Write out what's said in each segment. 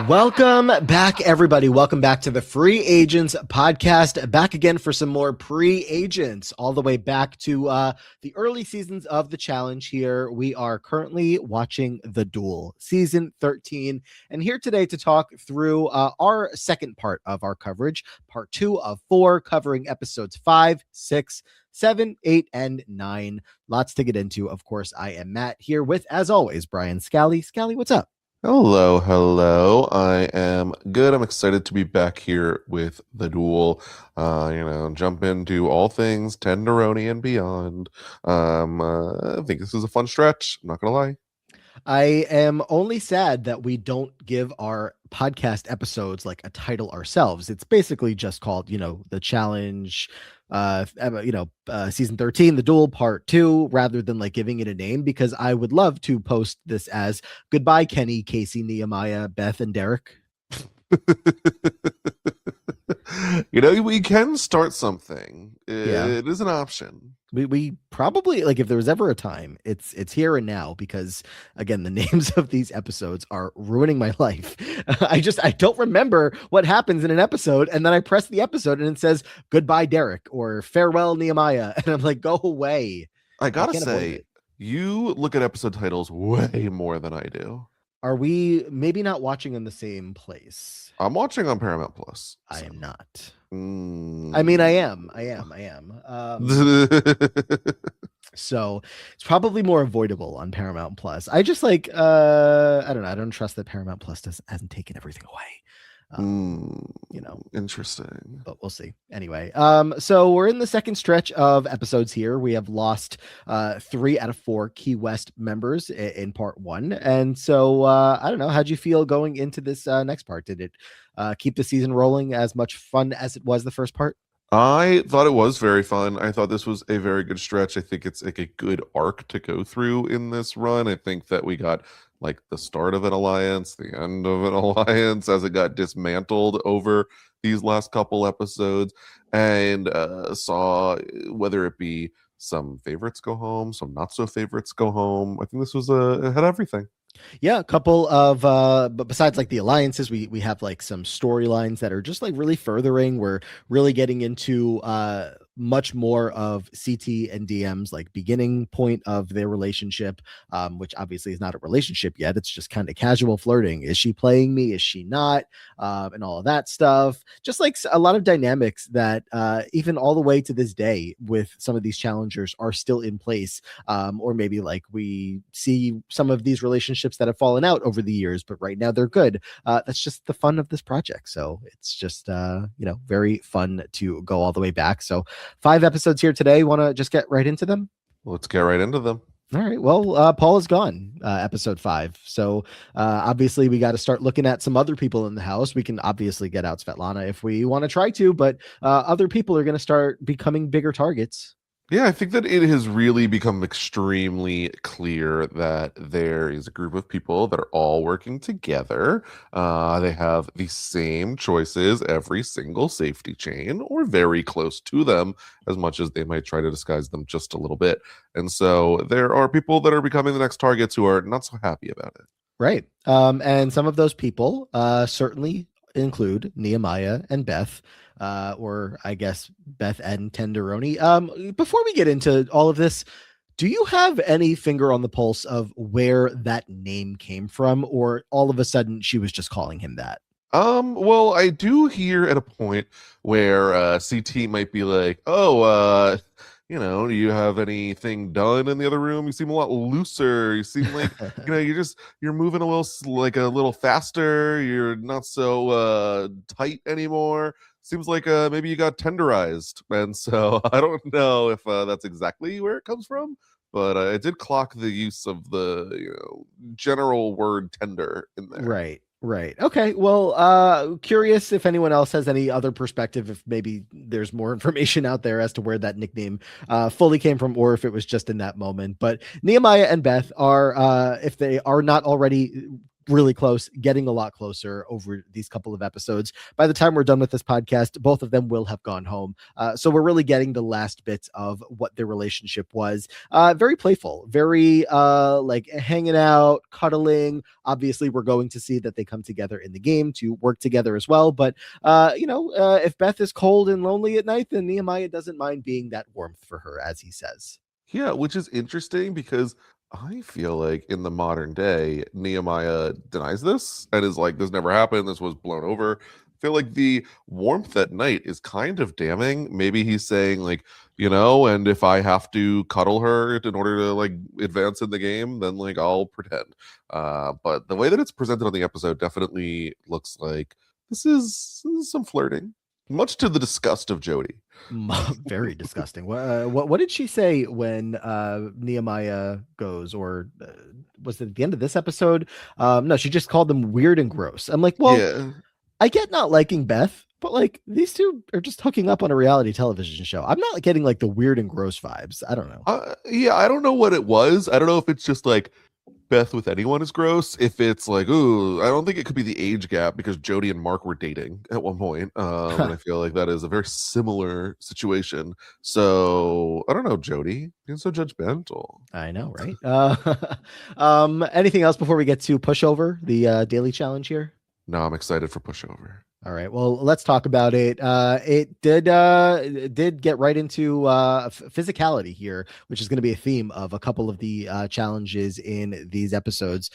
Welcome back, everybody. Welcome back to the Free Agents podcast. Back again for some more pre-agents, all the way back to the early seasons of the challenge here. We are currently watching The Duel, season 13, and here today to talk through our second part of our coverage, part 2 of 4, covering episodes 5, 6, 7, 8, and 9. Lots to get into. Of course, I am Matt here with, as always, Brian Scally. Scally, what's up? Hello. I am good. I'm excited to be back here with The Duel. Jump into all things Tenderoni and beyond. I think this is a fun stretch. I'm not gonna lie. I am only sad that we don't give our podcast episodes like a title ourselves. It's basically just called, the challenge, season 13, The Duel part 2, rather than like giving it a name, because I would love to post this as Goodbye, Kenny, Casey, Nehemiah, Beth, and Derrick. We can start something. It is an option. We probably, like, if there was ever a time, it's here and now, because again, the names of these episodes are ruining my life. I don't remember what happens in an episode, and then I press the episode and it says Goodbye, Derrick, or Farewell, Nehemiah, and I'm like, go away. I gotta say, you look at episode titles way more than I do. Are we maybe not watching in the same place? I'm watching on Paramount Plus. I am not. I mean, I am. So it's probably more avoidable on Paramount Plus. I just I don't know. I don't trust that Paramount Plus hasn't taken everything away. Interesting, but we'll see. Anyway, so we're in the second stretch of episodes here. We have lost 3 out of 4 Key West members in part 1, and so I don't know, how'd you feel going into this next part? Did it keep the season rolling as much fun as it was the first part? I thought it was very fun. I thought this was a very good stretch. I think it's like a good arc to go through in this run. I think that we got like the start of an alliance, the end of an alliance as it got dismantled over these last couple episodes, and saw whether it be some favorites go home, some not so favorites go home. I think this was it had everything. Yeah, a couple of but besides like the alliances, we have like some storylines that are just like really furthering. We're really getting into much more of CT and DM's like beginning point of their relationship, which obviously is not a relationship yet. It's just kind of casual flirting. Is she playing me? Is she not? And all of that stuff. Just like a lot of dynamics that even all the way to this day with some of these challengers are still in place. Or maybe like we see some of these relationships that have fallen out over the years, but right now they're good. That's just the fun of this project. So it's just, very fun to go all the way back. So 5 episodes here today. Want to just get right into them? Let's get right into them. All right. Well, Paul is gone, episode 5. So obviously we got to start looking at some other people in the house. We can obviously get out Svetlana if we want to try to, but other people are going to start becoming bigger targets. Yeah, I think that it has really become extremely clear that there is a group of people that are all working together. They have the same choices every single safety chain, or very close to them, as much as they might try to disguise them just a little bit. And so there are people that are becoming the next targets who are not so happy about it. Right. And some of those people certainly include Nehemiah and Beth. Or I guess Beth and Tenderoni. Before we get into all of this, do you have any finger on the pulse of where that name came from, or all of a sudden she was just calling him that? Well, I do hear at a point where CT might be like, do you have anything done in the other room? You seem a lot looser. You seem like, you're moving a little faster. You're not so tight anymore. Seems like maybe you got tenderized. And so I don't know if that's exactly where it comes from, but I did clock the use of the general word tender in there. Right. Okay. Well, curious if anyone else has any other perspective, if maybe there's more information out there as to where that nickname fully came from, or if it was just in that moment. But Nehemiah and Beth are, if they are not already really close, getting a lot closer over these couple of episodes. By the time we're done with this podcast, both of them will have gone home. So we're really getting the last bits of what their relationship was. Very playful, very like hanging out, cuddling. Obviously, we're going to see that they come together in the game to work together as well. But, if Beth is cold and lonely at night, then Nehemiah doesn't mind being that warmth for her, as he says. Yeah, which is interesting because I feel like in the modern day, Nehemiah denies this and is like, this never happened. This was blown over. I feel like the warmth at night is kind of damning. Maybe he's saying, like, and if I have to cuddle her in order to like advance in the game, then like I'll pretend. But the way that it's presented on the episode definitely looks like this is some flirting, much to the disgust of Jody. Very disgusting. What did she say when Nehemiah goes, or was it at the end of this episode? No, she just called them weird and gross. I'm like, well, Yeah. I get not liking Beth, but like these two are just hooking up on a reality television show. I'm not getting like the weird and gross vibes. I don't know. Yeah, I don't know what it was. I don't know if it's just like Beth with anyone is gross. If it's like, ooh, I don't think it could be the age gap because Jody and Mark were dating at one point. And I feel like that is a very similar situation. So I don't know, Jody, being so judgmental. I know, right? Anything else before we get to pushover, the daily challenge here? No, I'm excited for pushover. All right. Well, let's talk about it. It did get right into physicality here, which is going to be a theme of a couple of the challenges in these episodes.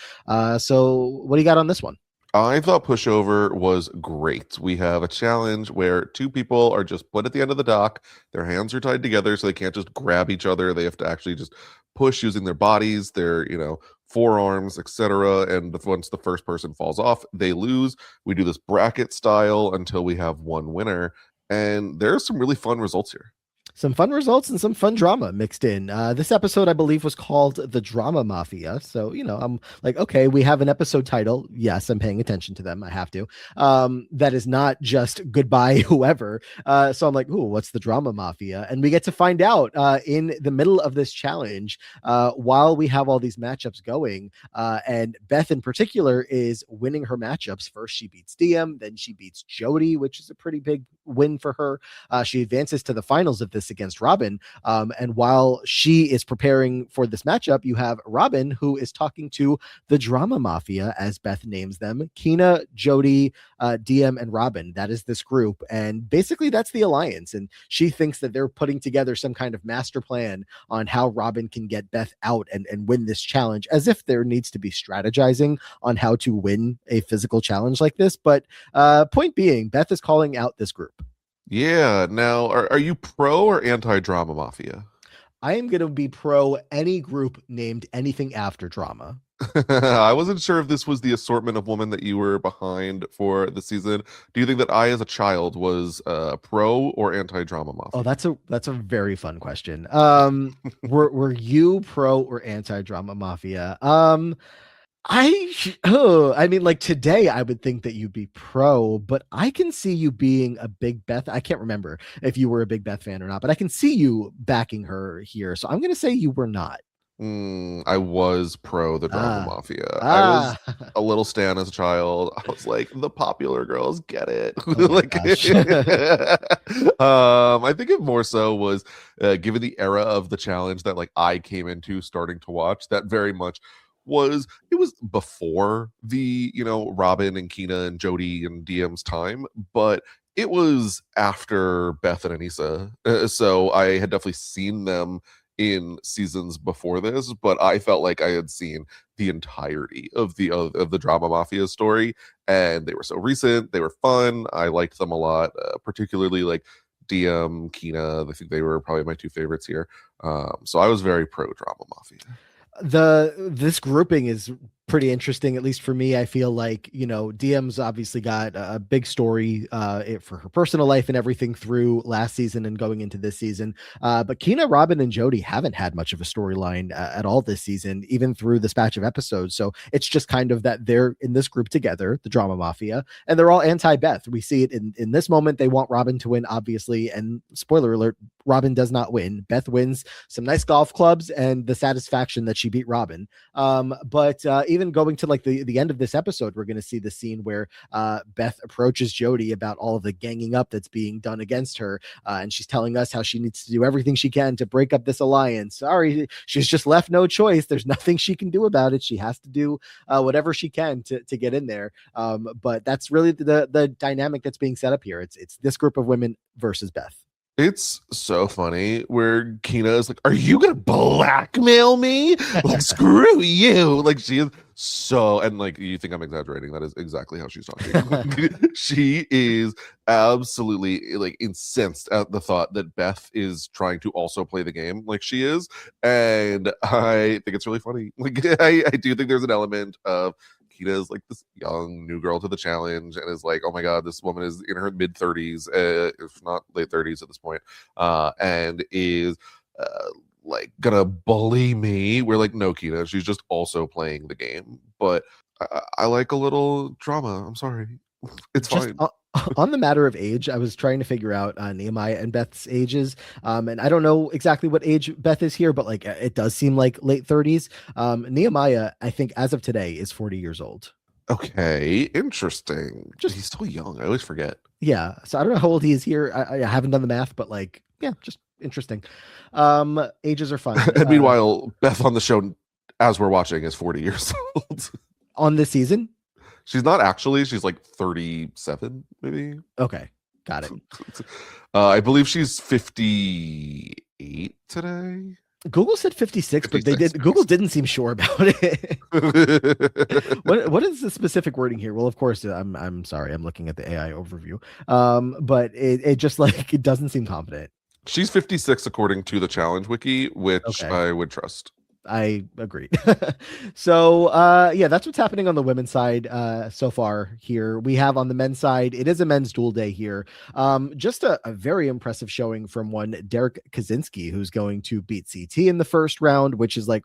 So what do you got on this one? I thought pushover was great. We have a challenge where two people are just put at the end of the dock. Their hands are tied together so they can't just grab each other. They have to actually just push using their bodies, their, forearms, etc. And once the first person falls off, they lose. We do this bracket style until we have one winner. And there's some really fun results here. Some fun results and some fun drama mixed in. This episode, I believe, was called The Drama Mafia. So, I'm like, okay, we have an episode title. Yes, I'm paying attention to them. I have to. That is not just goodbye, whoever. So I'm like, ooh, what's the Drama Mafia? And we get to find out in the middle of this challenge while we have all these matchups going. And Beth in particular is winning her matchups. First, she beats DM, then she beats Jody, which is a pretty big win for her. She advances to the finals of this against Robin. And while she is preparing for this matchup, you have Robin, who is talking to the Drama Mafia, as Beth names them: Keena, Jody, DM, and Robin. That is this group. And basically that's the alliance. And she thinks that they're putting together some kind of master plan on how Robin can get Beth out and win this challenge, as if there needs to be strategizing on how to win a physical challenge like this. But point being, Beth is calling out this group. Yeah. Now, are you pro or anti-drama mafia? I am going to be pro any group named anything after drama. I wasn't sure if this was the assortment of women that you were behind for the season. Do you think that I, as a child, was pro or anti-drama mafia? Oh, that's a very fun question. Were you pro or anti-drama mafia? I mean, like today, I would think that you'd be pro, but I can see you being a big Beth. I can't remember if you were a big Beth fan or not, but I can see you backing her here. So I'm going to say you were not. I was pro the drama mafia. I was a little stan as a child. I was like, the popular girls get it. Oh like, I think it more so was given the era of the challenge that like I came into starting to watch, that very much was before the Robin and Keena and Jody and DM's time, but it was after Beth and Anissa. So I had definitely seen them in seasons before this, but I felt like I had seen the entirety of the Drama Mafia story, and they were so recent. They were fun. I liked them a lot, particularly like DM, Keena. I think they were probably my two favorites here. So I was very pro Drama Mafia. This grouping is pretty interesting, at least for me. I feel like, DM's obviously got a big story for her personal life and everything through last season and going into this season. But Keena, Robin, and Jody haven't had much of a storyline at all this season, even through this batch of episodes. So it's just kind of that they're in this group together, the Drama Mafia, and they're all anti-Beth. We see it in this moment. They want Robin to win, obviously. And spoiler alert, Robin does not win. Beth wins some nice golf clubs and the satisfaction that she beat Robin. But even even going to like the end of this episode, we're going to see the scene where Beth approaches Jody about all of the ganging up that's being done against her, and she's telling us how she needs to do everything she can to break up this alliance. Sorry, she's just left no choice. There's nothing she can do about it. She has to do whatever she can to get in there. But that's really the dynamic that's being set up here. It's this group of women versus Beth. It's so funny where Kina is like, "Are you gonna blackmail me? Like, screw you!" Like, she is so, and like, you think I'm exaggerating? That is exactly how she's talking. She is absolutely like incensed at the thought that Beth is trying to also play the game like she is, and I think it's really funny. Like, I do think there's an element of Kita is like this young new girl to the challenge and is like, oh my god, this woman is in her mid 30s, if not late 30s at this point, and is like gonna bully me. We're like, no, Kita, she's just also playing the game. But I like a little drama. I'm sorry, it's Just fine. on the matter of age, I was trying to figure out Nehemiah and Beth's ages. And I don't know exactly what age Beth is here, but like it does seem like late 30s. Nehemiah, I think as of today, is 40 years old. Okay, interesting. Just He's so young. I always forget. Yeah. So I don't know how old he is here. I haven't done the math, but like, yeah, just interesting. Ages are fine. And meanwhile, Beth on the show, as we're watching, is 40 years old. On this season? She's not actually. She's like 37, maybe. Okay. Got it. I believe she's 58 today. Google said 56, but Google didn't seem sure about it. What is the specific wording here? Well, of course, I'm sorry, I'm looking at the AI overview. But it just like it doesn't seem confident. She's 56 according to the challenge wiki, which Okay. I would trust. I agree. So yeah, that's what's happening on the women's side so far here. We have on the men's side, it is a men's duel day here. Just a very impressive showing from one Derek Kaczynski, who's going to beat CT in the first round, which is like,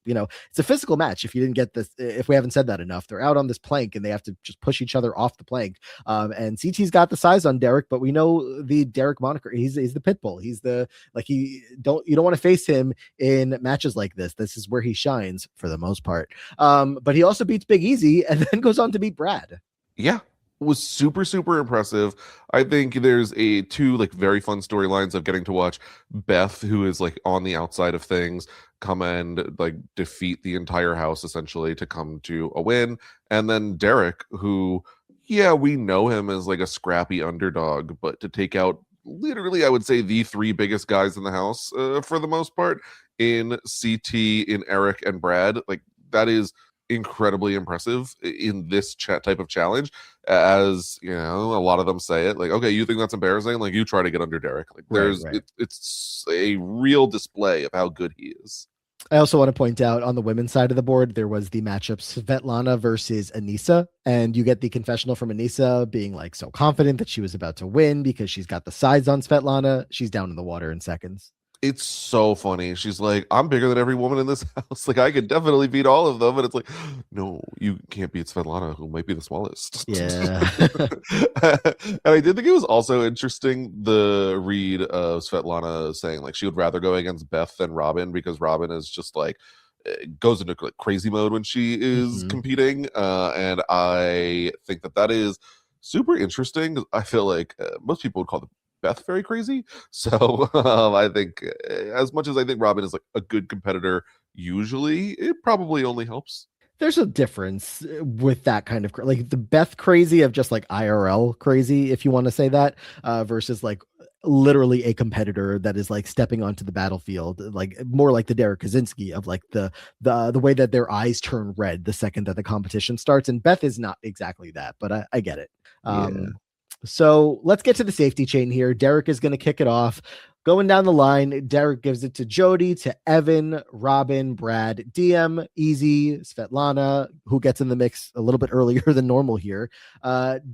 you know, it's a physical match. If you didn't get this, if we haven't said that enough, they're out on this plank and they have to just push each other off the plank. And CT's got the size on Derek, but we know the Derek moniker. He's the pit bull. He's the, like, you don't want to face him in matches like this. This is where he shines for the most part. But he also beats Big Easy and then goes on to beat Brad. Yeah, was super impressive. I think there's two like very fun storylines of getting to watch Beth, who is like on the outside of things, come and like defeat the entire house essentially to come to a win, and then Derek, who, yeah, we know him as like a scrappy underdog, but to take out literally, I would say, the three biggest guys in the house for the most part, in CT, in Eric, and Brad, like that is incredibly impressive in this type of challenge. As you know, a lot of them say it like, okay, you think that's embarrassing, like you try to get under Derek. Like there's Right. It's a real display of how good he is. I also want to point out on the women's side of the board, there was the matchup Svetlana versus Anissa, and you get the confessional from Anissa being like so confident that she was about to win because she's got the size on Svetlana. She's down in the water in seconds. It's so funny. She's like, I'm bigger than every woman in this house. Like, I could definitely beat all of them. And it's like, no, you can't beat Svetlana, who might be the smallest. Yeah. And I did think it was also interesting, the read of Svetlana saying, like, she would rather go against Beth than Robin, because Robin is just like, goes into like crazy mode when she is competing. And I think that is super interesting. I feel like most people would call the Beth very crazy. So I think as much as I think Robin is like a good competitor, usually it probably only helps. There's a difference with that kind of like the Beth crazy of just like IRL crazy, if you want to say that, versus like literally a competitor that is like stepping onto the battlefield, like more like the Derek Kaczynski of like the way that their eyes turn red the second that the competition starts. And Beth is not exactly that, but I get it. Yeah. So let's get to the safety chain here. Derek is going to kick it off. Going down the line, Derek gives it to Jody, to Evan, Robin, Brad, DM, Easy, Svetlana, who gets in the mix a little bit earlier than normal here,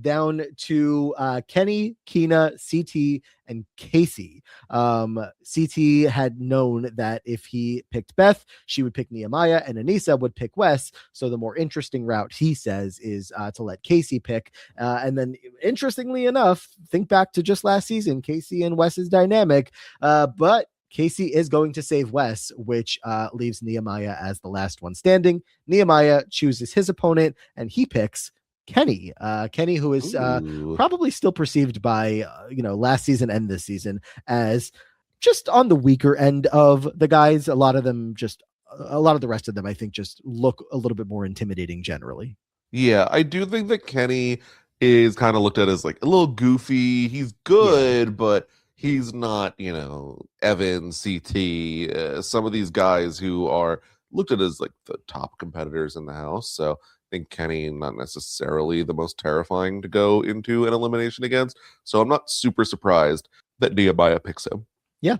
down to Kenny, Kina, CT, and Casey. CT had known that if he picked Beth, she would pick Nehemiah, and Anissa would pick Wes. So the more interesting route, he says, is to let Casey pick. And then, interestingly enough, think back to just last season, Casey and Wes's dynamic. But Casey is going to save Wes, which leaves Nehemiah as the last one standing. Nehemiah chooses his opponent, and he picks Kenny. Kenny, who is Ooh. probably still perceived by last season and this season as just on the weaker end of the guys. A lot of the rest of them, I think, just look a little bit more intimidating generally. Yeah, I do think that Kenny is kind of looked at as like a little goofy. He's Yeah. good, but he's not, Evan, CT, some of these guys who are looked at as like the top competitors in the house. So I think Kenny not necessarily the most terrifying to go into an elimination against. So I'm not super surprised that Nehemiah picks him. Yeah.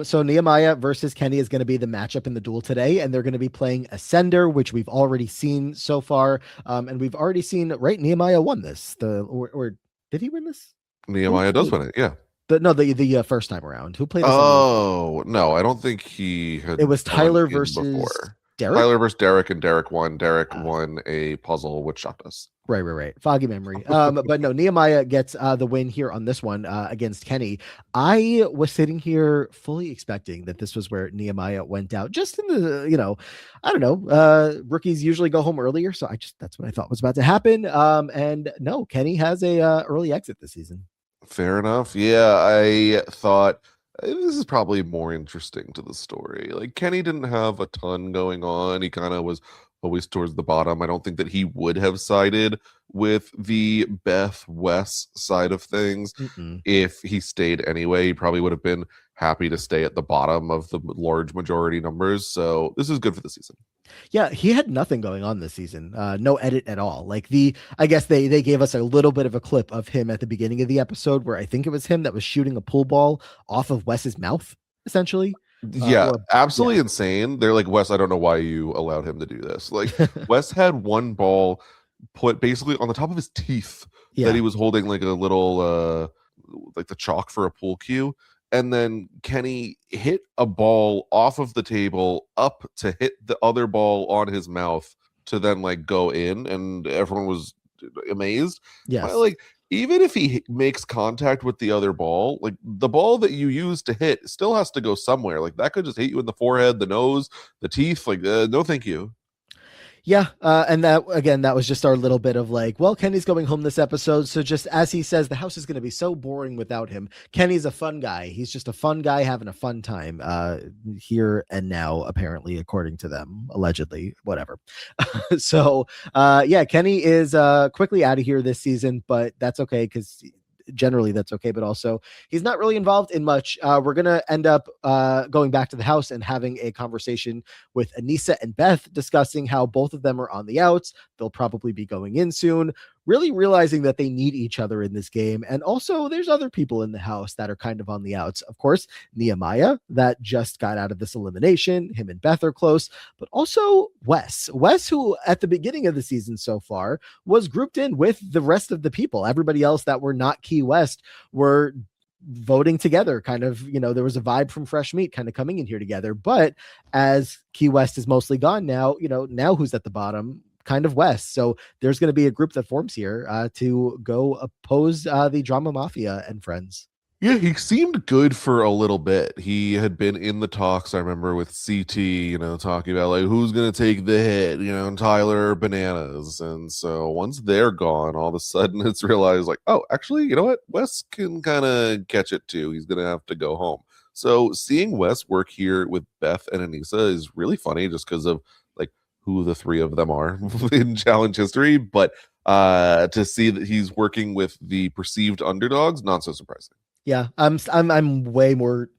So Nehemiah versus Kenny is going to be the matchup in the duel today, and they're going to be playing Ascender, which we've already seen so far. And we've already seen, right? Nehemiah won this. Or did he win this? Who Nehemiah does played? win it, yeah. The first time around. Who played Ascender? Oh, no, I don't think he had It was gone Tyler in versus before. Derek. Tyler versus Derek, and Derek won. Derek Uh, won a puzzle which shocked us. Right. Foggy memory. But no, Nehemiah gets the win here on this one against Kenny. I was sitting here fully expecting that this was where Nehemiah went out. Just in the, I don't know. Rookies usually go home earlier, so that's what I thought was about to happen. And no, Kenny has a early exit this season. Fair enough. Yeah, I thought this is probably more interesting to the story. Like Kenny didn't have a ton going on. He kind of was always towards the bottom. I don't think that he would have sided with the Beth Wes side of things. Mm-mm. If he stayed anyway. He probably would have been happy to stay at the bottom of the large majority numbers. So this is good for the season. Yeah, he had nothing going on this season. No edit at all. Like I guess they gave us a little bit of a clip of him at the beginning of the episode where I think it was him that was shooting a pool ball off of Wes's mouth, essentially. Yeah, Or absolutely yeah. insane. They're like, Wes, I don't know why you allowed him to do this. Like, Wes had one ball put basically on the top of his teeth that Yeah. he was holding like a little like the chalk for a pool cue. And then Kenny hit a ball off of the table up to hit the other ball on his mouth to then like go in, and everyone was amazed. Yes. Like, even if he makes contact with the other ball, like the ball that you use to hit still has to go somewhere. Like that could just hit you in the forehead, the nose, the teeth. Like, no, thank you. Yeah, and that was just our little bit of like, well, Kenny's going home this episode, so just as he says, the house is going to be so boring without him. Kenny's a fun guy. He's just a fun guy having a fun time here and now, apparently, according to them, allegedly, whatever. So, yeah, Kenny is quickly out of here this season, but that's okay because generally that's okay, but also he's not really involved in much. We're gonna end up going back to the house and having a conversation with Anissa and Beth, discussing how both of them are on the outs. They'll probably be going in soon, really realizing that they need each other in this game. And also there's other people in the house that are kind of on the outs. Of course, Nehemiah, that just got out of this elimination. Him and Beth are close, but also Wes, who at the beginning of the season so far was grouped in with the rest of the people. Everybody else that were not Key West were voting together, kind of, there was a vibe from Fresh Meat kind of coming in here together. But as Key West is mostly gone now, now who's at the bottom? Kind of West. So there's going to be a group that forms here to go oppose the Drama Mafia and friends. Yeah, he seemed good for a little bit. He had been in the talks, I remember, with CT, talking about like who's gonna take the hit, and Tyler Bananas. And so once they're gone, all of a sudden it's realized like, oh, actually, you know what? Wes can kind of catch it too. He's gonna have to go home. So seeing Wes work here with Beth and Anissa is really funny just because of like who the three of them are in challenge history. But to see that he's working with the perceived underdogs, not so surprising. Yeah, I'm way more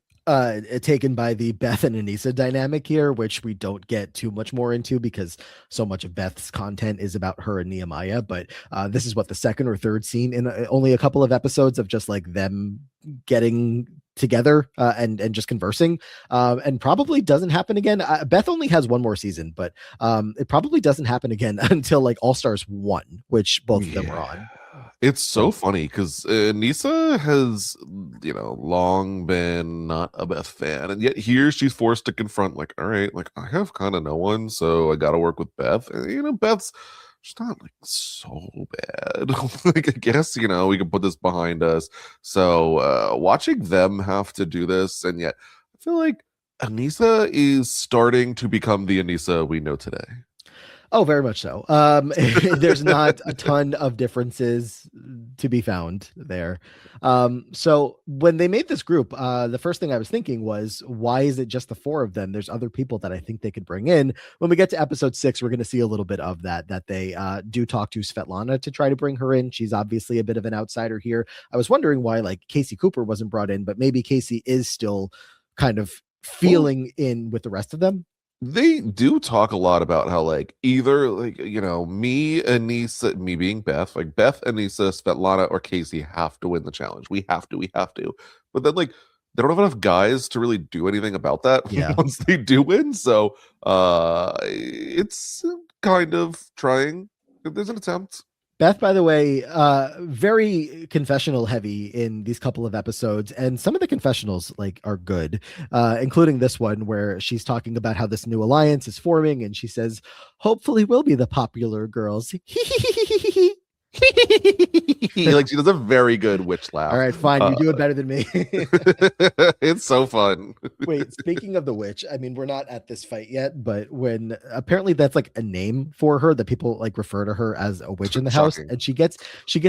taken by the Beth and Anissa dynamic here, which we don't get too much more into because so much of Beth's content is about her and Nehemiah. But this is what the second or third scene in only a couple of episodes of just like them getting together and just conversing, and probably doesn't happen again. Beth only has one more season, but it probably doesn't happen again until like All Stars 1, which both of them are on. It's so funny because Nisa has, long been not a Beth fan, and yet here she's forced to confront, like, all right, like I have kind of no one, so I got to work with Beth. And, Beth's she's not like so bad. Like, I guess we can put this behind us. So watching them have to do this, and yet I feel like Anissa is starting to become the Anissa we know today. Oh, very much so. There's not a ton of differences to be found there. So when they made this group, the first thing I was thinking was, why is it just the four of them? There's other people that I think they could bring in. When we get to episode 6, we're going to see a little bit of that they do talk to Svetlana to try to bring her in. She's obviously a bit of an outsider here. I was wondering why like Casey Cooper wasn't brought in, but maybe Casey is still kind of Well, feeling in with the rest of them. they do talk a lot about how like either like me, Anissa, me being Beth, like Beth, Anissa, Svetlana, or Casey have to win the challenge. We have to. But then like they don't have enough guys to really do anything about that Yeah. once they do win. So it's kind of trying. There's an attempt. Beth, by the way, very confessional heavy in these couple of episodes, and some of the confessionals like are good, including this one where she's talking about how this new alliance is forming, and she says, "Hopefully, we'll be the popular girls." Like she does a very good witch laugh. All right, fine, you do it better than me. It's so fun. Wait, speaking of the witch, I mean, we're not at this fight yet, but when apparently that's like a name for her that people like refer to her as a witch in the house, Shocking. and she gets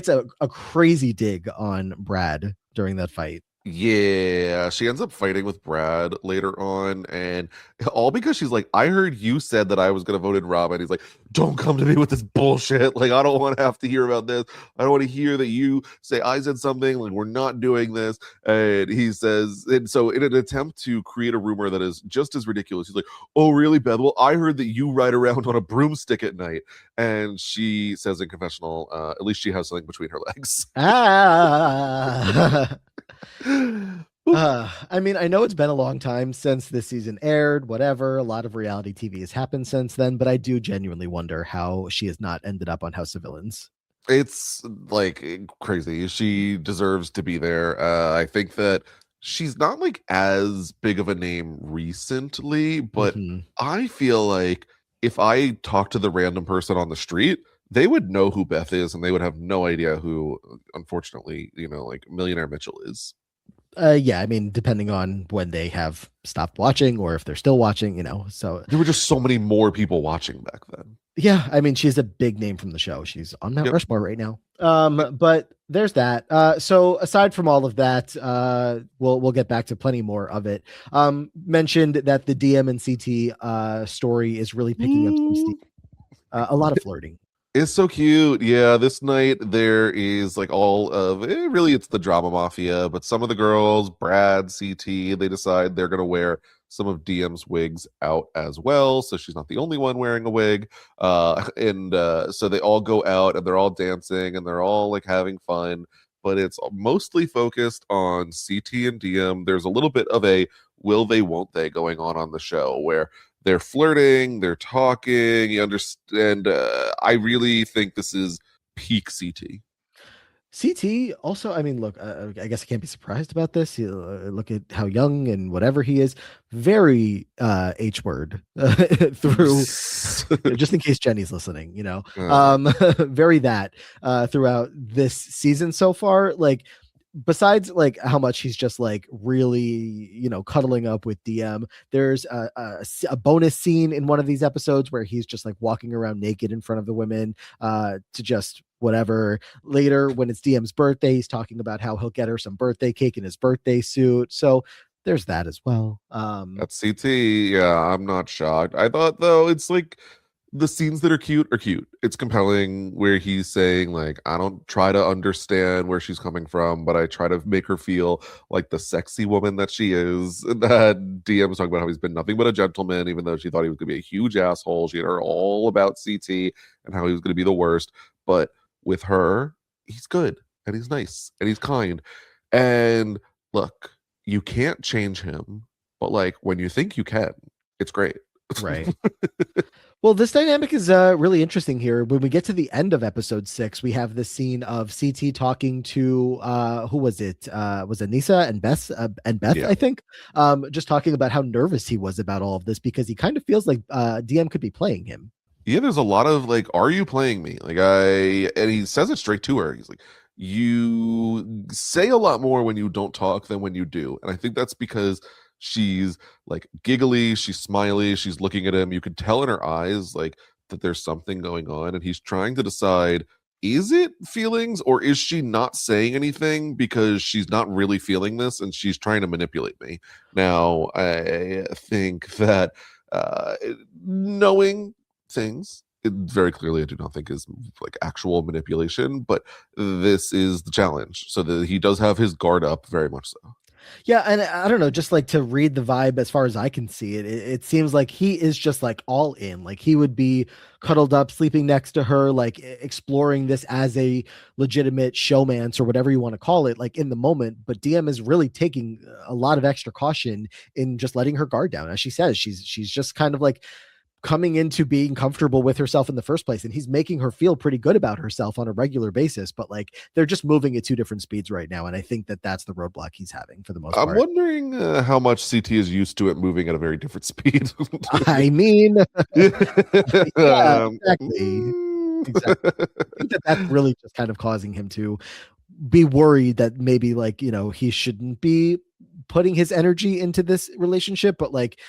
a crazy dig on Brad during that fight. Yeah, she ends up fighting with Brad later on, and all because she's like, I heard you said that I was gonna vote in Robin. He's like, don't come to me with this bullshit. Like, I don't want to have to hear about this. I don't want to hear that you say I said something. Like, we're not doing this. And he says, and so in an attempt to create a rumor that is just as ridiculous, he's like, oh, really, Beth? Well, I heard that you ride around on a broomstick at night. And she says in confessional, at least she has something between her legs. Ah. I mean, I know it's been a long time since this season aired, whatever. A lot of reality TV has happened since then, but I do genuinely wonder how she has not ended up on House of Villains. It's like crazy. She deserves to be there. I think that she's not like as big of a name recently, but Mhm. I feel like if I talk to the random person on the street, they would know who Beth is and they would have no idea who, unfortunately, like Millionaire Mitchell is. Yeah, I mean, depending on when they have stopped watching or if they're still watching, So There were just so many more people watching back then. yeah, I mean, she's a big name from the show. She's on Mount Yep. Rushmore right now. Yep. But there's that. So aside from all of that, we'll get back to plenty more of it. Mentioned that the DM and CT story is really picking up some steam. A lot of flirting. It's so cute. Yeah, this night there is like all of really it's the drama mafia, but some of the girls, Brad, CT, they decide they're gonna wear some of DM's wigs out as well. So she's not the only one wearing a wig. And so they all go out and they're all dancing and they're all like having fun, but it's mostly focused on CT and DM. There's a little bit of a will they, won't they going on the show where they're flirting, they're talking, you understand. I really think this is peak CT. CT also, I mean, look, I guess I can't be surprised about this. You look at how young and whatever he is, very H word through, just in case Jenny's listening, Uh, very that throughout this season so far. Like, besides like how much he's just like really cuddling up with DM, there's a bonus scene in one of these episodes where he's just like walking around naked in front of the women to just whatever. Later when it's DM's birthday, he's talking about how he'll get her some birthday cake in his birthday suit. So there's that as well. that's CT. Yeah, I'm not shocked. I thought though, it's like the scenes that are cute are cute. It's compelling where he's saying like, I don't try to understand where she's coming from, but I try to make her feel like the sexy woman that she is. And that DM was talking about how he's been nothing but a gentleman, even though she thought he was gonna be a huge asshole. She had heard all about CT and how he was gonna be the worst. But with her, he's good and he's nice and he's kind. And look, you can't change him, but like when you think you can, it's great. Right. Well, this dynamic is really interesting here. When we get to the end of episode 6, we have the scene of CT talking to who was it? Was it Nisa and Beth? Yeah. I think. Just talking about how nervous he was about all of this because he kind of feels like DM could be playing him. Yeah, there's a lot of like, are you playing me? Like and he says it straight to her. He's like, you say a lot more when you don't talk than when you do. And I think that's because She's like giggly, she's smiley, she's looking at him. You could tell in her eyes like that there's something going on, and he's trying to decide, is it feelings or is she not saying anything because she's not really feeling this and she's trying to manipulate me? Now, I think that uh, knowing things, it very clearly I do not think is like actual manipulation, but this is the challenge. So that he does have his guard up, very much so. Yeah, and I don't know, just like to read the vibe as far as I can see it, it seems like he is just like all in. Like he would be cuddled up, sleeping next to her, like exploring this as a legitimate showmance or whatever you want to call it, like in the moment. But DM is really taking a lot of extra caution in just letting her guard down. As she says, she's just kind of like coming into being comfortable with herself in the first place, and he's making her feel pretty good about herself on a regular basis, but like they're just moving at two different speeds right now, and I think that that's the roadblock he's having for the most I'm part. wondering how much CT is used to it moving at a very different speed. I mean, yeah, um, exactly. Exactly. I think that that's really just kind of causing him to be worried that maybe like, he shouldn't be putting his energy into this relationship, but like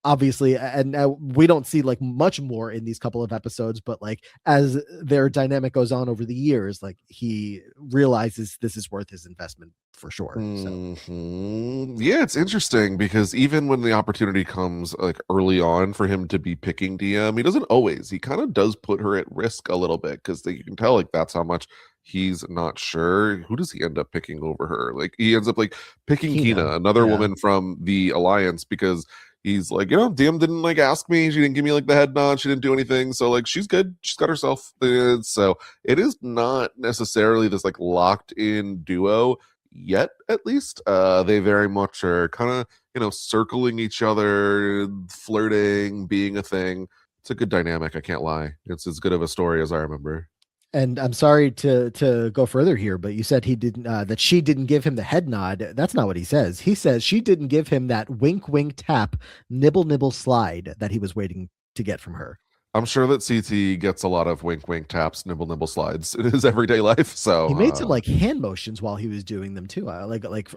obviously, and we don't see like much more in these couple of episodes, but like as their dynamic goes on over the years, like he realizes this is worth his investment for sure. So Yeah, it's interesting because even when the opportunity comes like early on for him to be picking DM, he doesn't always. He kind of does put her at risk a little bit because you can tell like that's how much he's not sure. Who does he end up picking over her? Like he ends up like picking Kina, Kina, another yeah. woman from the Alliance, because he's like, DM didn't like ask me. She didn't give me like the head nod. She didn't do anything. So like she's good. She's got herself. So it is not necessarily this like locked in duo yet, at least. They very much are kind of, circling each other, flirting, being a thing. It's a good dynamic, I can't lie. It's as good of a story as I remember. And I'm sorry to go further here, but you said he didn't that she didn't give him the head nod. That's not what he says. He says she didn't give him that wink wink tap, nibble nibble slide that he was waiting to get from her. I'm sure that CT gets a lot of wink wink taps, nibble nibble slides in his everyday life. So He made some like hand motions while he was doing them too. Like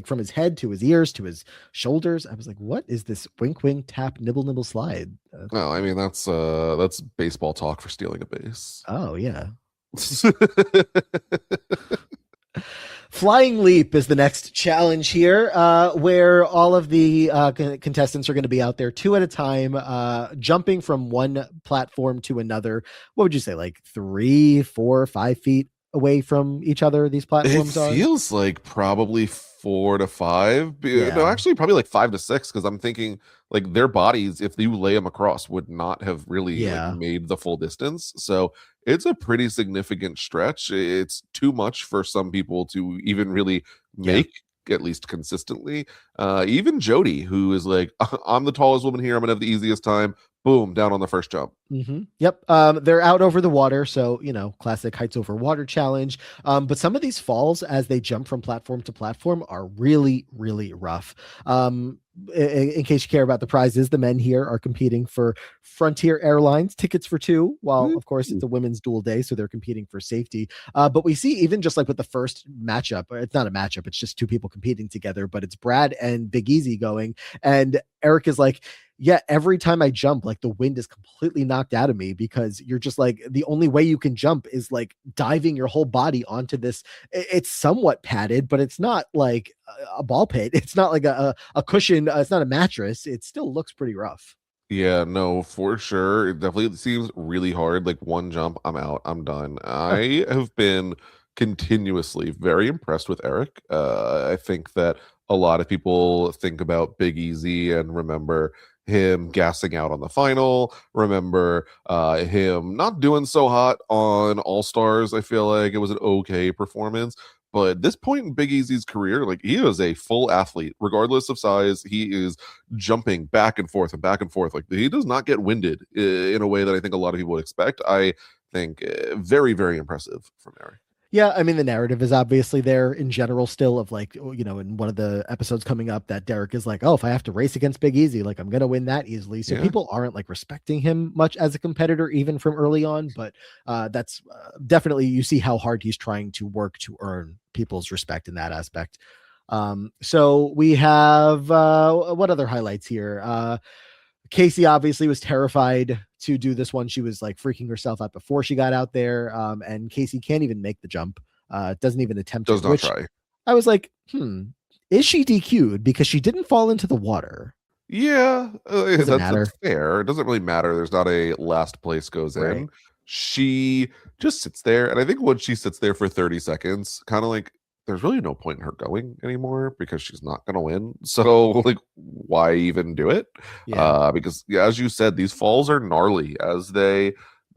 from his head to his ears to his shoulders. I was like, what is this wink wink tap nibble nibble slide? no, I mean that's baseball talk for stealing a base. Oh yeah. Flying Leap is the next challenge here, where all of the contestants are going to be out there two at a time, jumping from one platform to another. What would you say, like 3, 4, 5 feet away from each other? These It platforms are. feels like probably 4 to 5. No, Yeah. actually, probably like 5 to 6. Because I'm thinking like their bodies, if you lay them across, would not have really like Yeah. made the full distance. So it's a pretty significant stretch. It's too much for some people to even really Yeah. make. At least consistently. Even Jody, who is like, I'm the tallest woman here. I'm gonna have the easiest time. Boom, down on the first jump. Yep. They're out over the water, so classic heights over water challenge. But some of these falls as they jump from platform to platform are really, really rough. In case you care about the prizes, the men here are competing for Frontier Airlines tickets for two, while of course it's a women's duel day, so they're competing for safety. But we see even just like with the first matchup, it's not a matchup, it's just two people competing together, but it's Brad and Big Easy going, and Eric is like, yeah, every time I jump, like the wind is completely knocked out of me because you're just like the only way you can jump is like diving your whole body onto this. It's somewhat padded, but it's not like a ball pit. It's not like a cushion. It's not a mattress. It still looks pretty rough. Yeah, no, for sure. It definitely seems really hard. Like one jump, I'm out, I'm done. I have been continuously very impressed with Eric. I think that a lot of people think about Big Easy and remember him gassing out on the final, remember him not doing so hot on All Stars. I feel like it was an okay performance. But at this point in Big Easy's career, like he is a full athlete, regardless of size. He is jumping back and forth and back and forth. Like he does not get winded in a way that I think a lot of people would expect. I think very, very impressive from Eric. Yeah, I mean the narrative is obviously there in general still of like, in one of the episodes coming up that Derek is like, oh, if I have to race against Big Easy, like I'm gonna win that easily. So Yeah. people aren't like respecting him much as a competitor even from early on, but that's definitely, you see how hard he's trying to work to earn people's respect in that aspect. So we have what other highlights here? Casey obviously was terrified to do this one. She was like freaking herself out before she got out there. And Casey can't even make the jump, doesn't even attempt Does it, not which try. I was like, is she DQ'd because she didn't fall into the water? Yeah, Does it that's matter? fair. It doesn't really matter. There's not a last place goes Right. in. She just sits there, and I think when she sits there for 30 seconds, kind of like there's really no point in her going anymore because she's not going to win. So like, why even do it? Yeah. Because yeah, as you said, these falls are gnarly. As they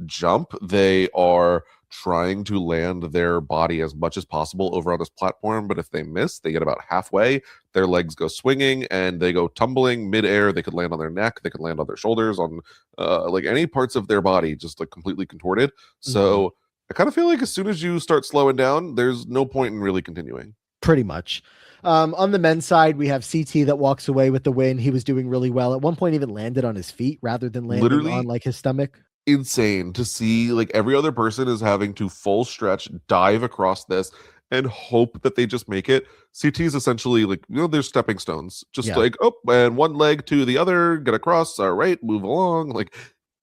jump, they are trying to land their body as much as possible over on this platform. But if they miss, they get about halfway, their legs go swinging and they go tumbling midair. They could land on their neck, they could land on their shoulders, on like any parts of their body, just like completely contorted. Mhm. So I kind of feel like as soon as you start slowing down, there's no point in really continuing. Pretty much. On the men's side, we have CT that walks away with the win. He was doing really well. At one point, even landed on his feet rather than landing on Literally like his stomach. insane to see, like every other person is having to full stretch dive across this and hope that they just make it. CT is essentially like, there's stepping stones, just Yeah. like, oh, and one leg to the other, get across, all right, move along. Like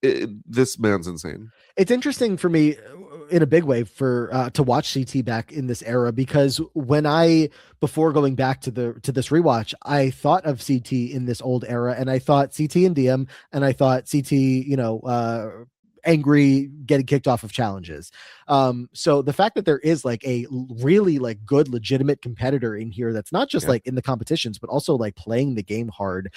this man's insane. It's interesting for me in a big way for to watch CT back in this era because when I before going back to this rewatch, I thought of CT in this old era and I thought CT and DM and I thought CT, angry getting kicked off of challenges. So the fact that there is like a really like good legitimate competitor in here that's not just Yeah. like in the competitions but also like playing the game hard,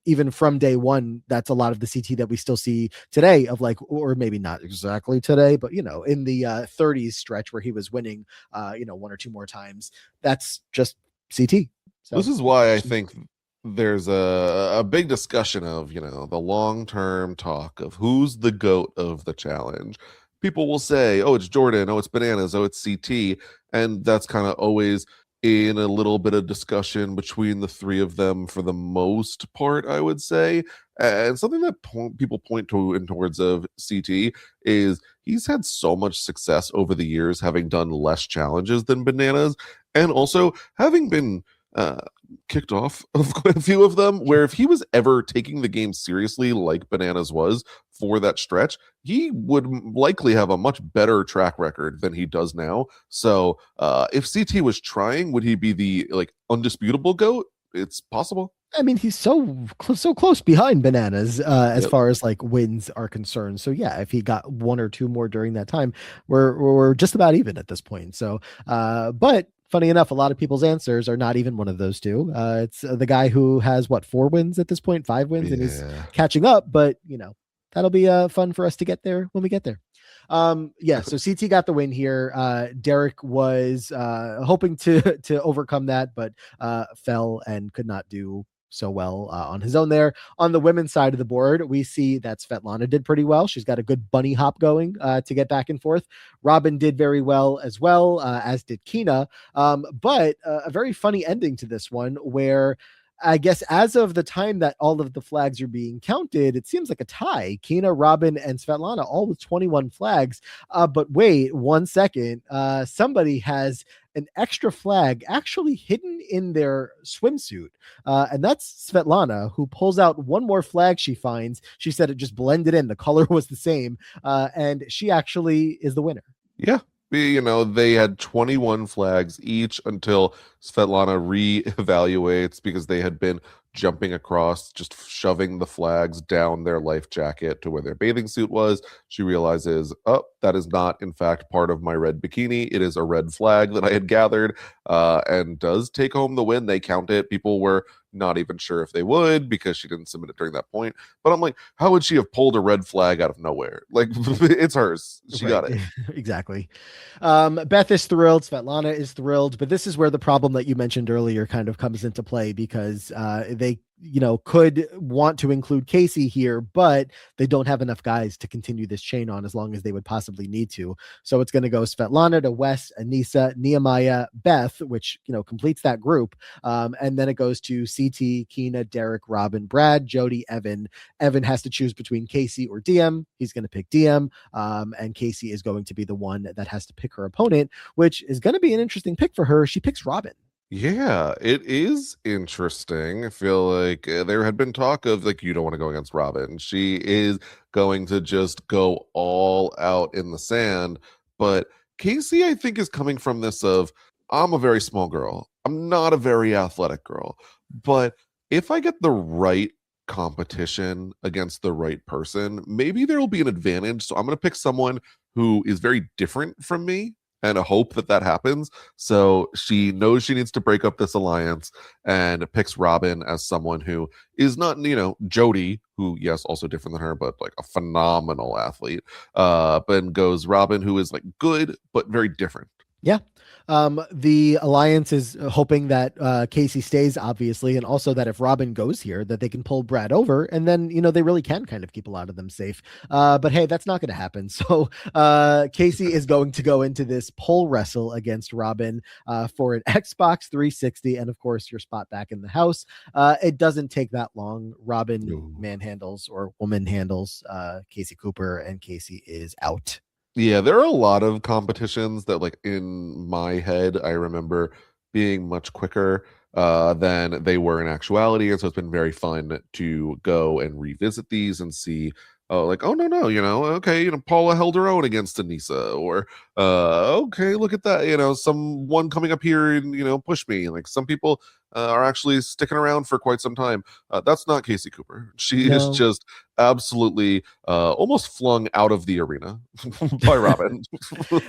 even from day one, that's a lot of the CT that we still see today of like, or maybe not exactly today, but in the 30s stretch where he was winning one or two more times, that's just CT. This So is why I think there's a big discussion of, the long-term talk of who's the GOAT of the challenge. People will say, oh, it's Jordan, oh, it's Bananas, oh, it's CT. And that's kind of always in a little bit of discussion between the three of them for the most part, I would say. And something that people point to in towards of CT is he's had so much success over the years, having done less challenges than Bananas, and also having been uh, kicked off of quite a few of them, where if he was ever taking the game seriously like Bananas was for that stretch, he would likely have a much better track record than he does now. So if CT was trying, would he be the like undisputable GOAT? It's possible. I mean, he's so close behind Bananas as Yep. far as like wins are concerned. So yeah, if he got one or two more during that time, we're just about even at this point. So, but funny enough, a lot of people's answers are not even one of those two. It's the guy who has what, 4 wins at this point, 5 wins, and is Yeah. catching up. But that'll be fun for us to get there when we get there. Yeah, so CT got the win here. Derrick was hoping to overcome that, but fell and could not do so well on his own there. On the women's side of the board, we see that Svetlana did pretty well. She's got a good bunny hop going to get back and forth. Robin did very well as well, as did Kina. But a very funny ending to this one where I guess as of the time that all of the flags are being counted, it seems like a tie. Kina, Robin, and Svetlana all with 21 flags. But wait 1 second. Somebody has an extra flag actually hidden in their swimsuit. And that's Svetlana, who pulls out one more flag she finds. She said it just blended in. The color was the same. And she actually is the winner. Yeah. They had 21 flags each until Svetlana re-evaluates because they had been jumping across, just shoving the flags down their life jacket to where their bathing suit was. She realizes, oh, that is not, in fact, part of my red bikini. It is a red flag that I had gathered, and does take home the win. They count it. People were not even sure if they would because she didn't submit it during that point. But I'm like, how would she have pulled a red flag out of nowhere? Like, it's hers. She Right. got it. Exactly. Beth is thrilled. Svetlana is thrilled. But this is where the problem that you mentioned earlier kind of comes into play because they, could want to include Casey here, but they don't have enough guys to continue this chain on as long as they would possibly need to. So it's going to go Svetlana to Wes, Anissa, Nehemiah, Beth, which, completes that group. And then it goes to CT, Kina, Derek, Robin, Brad, Jody, Evan. Evan has to choose between Casey or DM. He's going to pick DM. And Casey is going to be the one that has to pick her opponent, which is going to be an interesting pick for her. She picks Robin. Yeah, it is interesting. I feel like there had been talk of like you don't want to go against Robin. She is going to just go all out in the sand. But Casey, I think, is coming from this of I'm a very small girl. I'm not a very athletic girl. But if I get the right competition against the right person, maybe there will be an advantage. So I'm going to pick someone who is very different from me and a hope that that happens. So she knows she needs to break up this alliance and picks Robin as someone who is not, Jody, who, yes, also different than her, but like a phenomenal athlete. But goes Robin, who is like good, but very different. Yeah. The alliance is hoping that Casey stays, obviously, and also that if Robin goes here, that they can pull Brad over, and then they really can kind of keep a lot of them safe. But hey, that's not going to happen. So Casey is going to go into this pole wrestle against Robin for an Xbox 360, and of course your spot back in the house. It doesn't take that long. Robin Ooh. manhandles or woman handles Casey Cooper, and Casey is out. Yeah, there are a lot of competitions that, like, in my head, I remember being much quicker than they were in actuality. And so it's been very fun to go and revisit these and see, oh, like, oh, no, no, okay, Paula held her own against Anissa, or, okay, look at that, someone coming up here and, push me. Like, some people are actually sticking around for quite some time. That's not Casey Cooper. She is No. just absolutely almost flung out of the arena by Robin.